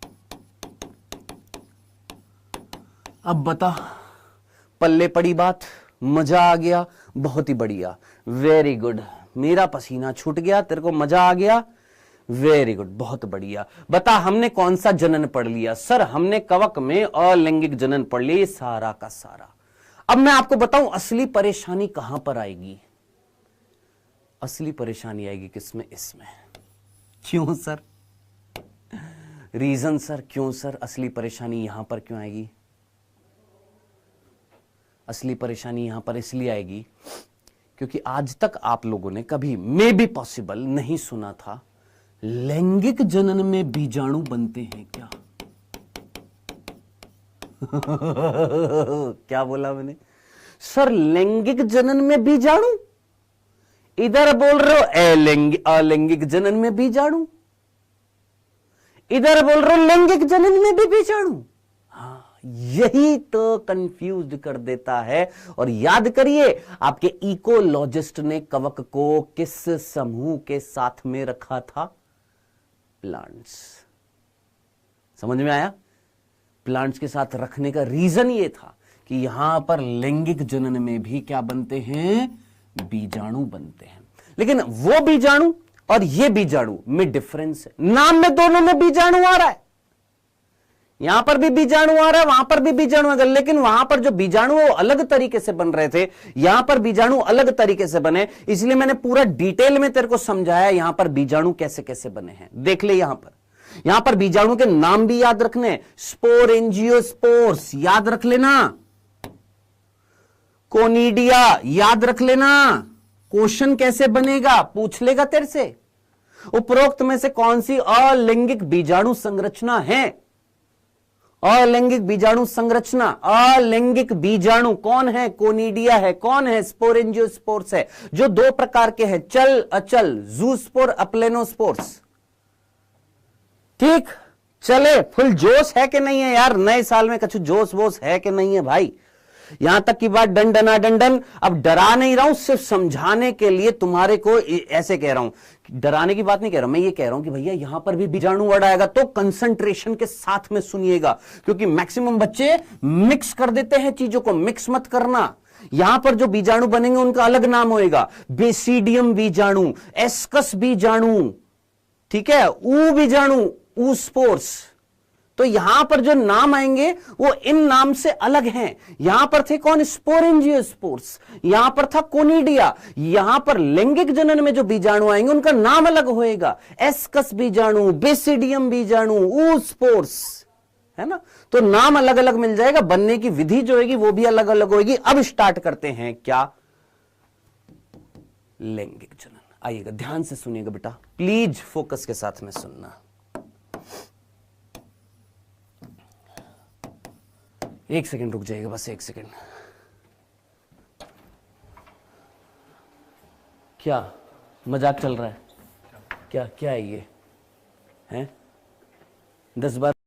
अब बता, पल्ले पड़ी बात, मजा आ गया, बहुत ही बढ़िया, वेरी गुड। मेरा पसीना छूट गया, तेरे को मजा आ गया, वेरी गुड, बहुत बढ़िया। बता हमने कौन सा जनन पढ़ लिया? सर हमने कवक में अलैंगिक जनन पढ़ लिया, सारा का सारा। अब मैं आपको बताऊं असली परेशानी कहां पर आएगी। असली परेशानी आएगी किसमें? इसमें। क्यों सर? रीजन सर, क्यों सर असली परेशानी यहां पर क्यों आएगी? असली परेशानी यहां पर इसलिए आएगी क्योंकि आज तक आप लोगों ने कभी मे बी पॉसिबल नहीं सुना था लैंगिक जनन में बीजाणु बनते हैं क्या। क्या बोला मैंने? सर लैंगिक जनन में बीजाणु, इधर बोल रहे हो अलैंगिक जनन में बीजाणु, इधर बोल रहे हो लैंगिक जनन में भी बीजाणु। यही तो कंफ्यूज कर देता है। और याद करिए आपके इकोलॉजिस्ट ने कवक को किस समूह के साथ में रखा था? प्लांट्स। समझ में आया? प्लांट्स के साथ रखने का रीजन ये था कि यहां पर लैंगिक जनन में भी क्या बनते हैं? बीजाणु बनते हैं। लेकिन वो बीजाणु और ये बीजाणु में डिफरेंस है। नाम में दोनों में बीजाणु आ रहा है, यहां पर भी बीजाणु आ रहा है, वहां पर भी बीजाणु आ रहा है, लेकिन वहां पर जो बीजाणु वो अलग तरीके से बन रहे थे, यहां पर बीजाणु अलग तरीके से बने। इसलिए मैंने पूरा डिटेल में तेरे को समझाया यहां पर बीजाणु कैसे कैसे बने हैं। देख ले यहां पर बीजाणु के नाम भी याद रखने, स्पोरेंजियोस्पोर्स याद रख लेना, कोनिडिया याद रख लेना। क्वेश्चन कैसे बनेगा पूछ लेगा तेरे से, उपरोक्त में से कौन सी अलैंगिक बीजाणु संरचना है? अलैंगिक बीजाणु संरचना, अलैंगिक बीजाणु कौन है? कोनिडिया है। कौन है? स्पोरेंजियोस्पोर्स है, जो दो प्रकार के हैं, चल अचल, जूस्पोर अप्लेनोस्पोर्स। ठीक, चले फुल जोश है कि नहीं है यार? नए साल में कुछ जोश वोश है कि नहीं है भाई? यहां तक की बात डंडना डंडन। अब डरा नहीं रहा हूं, सिर्फ समझाने के लिए तुम्हारे को ऐसे कह रहा हूं, डराने की बात नहीं कह रहा हूं। मैं ये कह रहा हूं कि भैया यहां पर भी बीजाणु वर्ड आएगा तो कंसंट्रेशन के साथ में सुनिएगा, क्योंकि मैक्सिमम बच्चे मिक्स कर देते हैं चीजों को। मिक्स मत करना। यहां पर जो बीजाणु बनेंगे उनका अलग नाम होएगा, बेसिडियम बीजाणु, एस्कस बीजाणु, ठीक है, ऊ बीजाणु, ऊ स्पोर्स। तो यहां पर जो नाम आएंगे वो इन नाम से अलग हैं। यहां पर थे कौन? स्पोरेंजियोस्पोर्स, यहां पर था कोनिडिया। यहां पर लैंगिक जनन में जो बीजाणु आएंगे उनका नाम अलग होएगा, एस्कस बीजाणु, बेसिडियम बीजाणु, oospores, है ना। तो नाम अलग अलग मिल जाएगा, बनने की विधि जो होगी वो भी अलग अलग होगी। अब स्टार्ट करते हैं क्या? लैंगिक जनन। आइएगा, ध्यान से सुनिएगा बेटा, प्लीज फोकस के साथ में सुनना। एक सेकंड रुक जाइएगा, बस 1 सेकंड। क्या मजाक चल रहा है? क्या क्या है ये? हैं 10 बार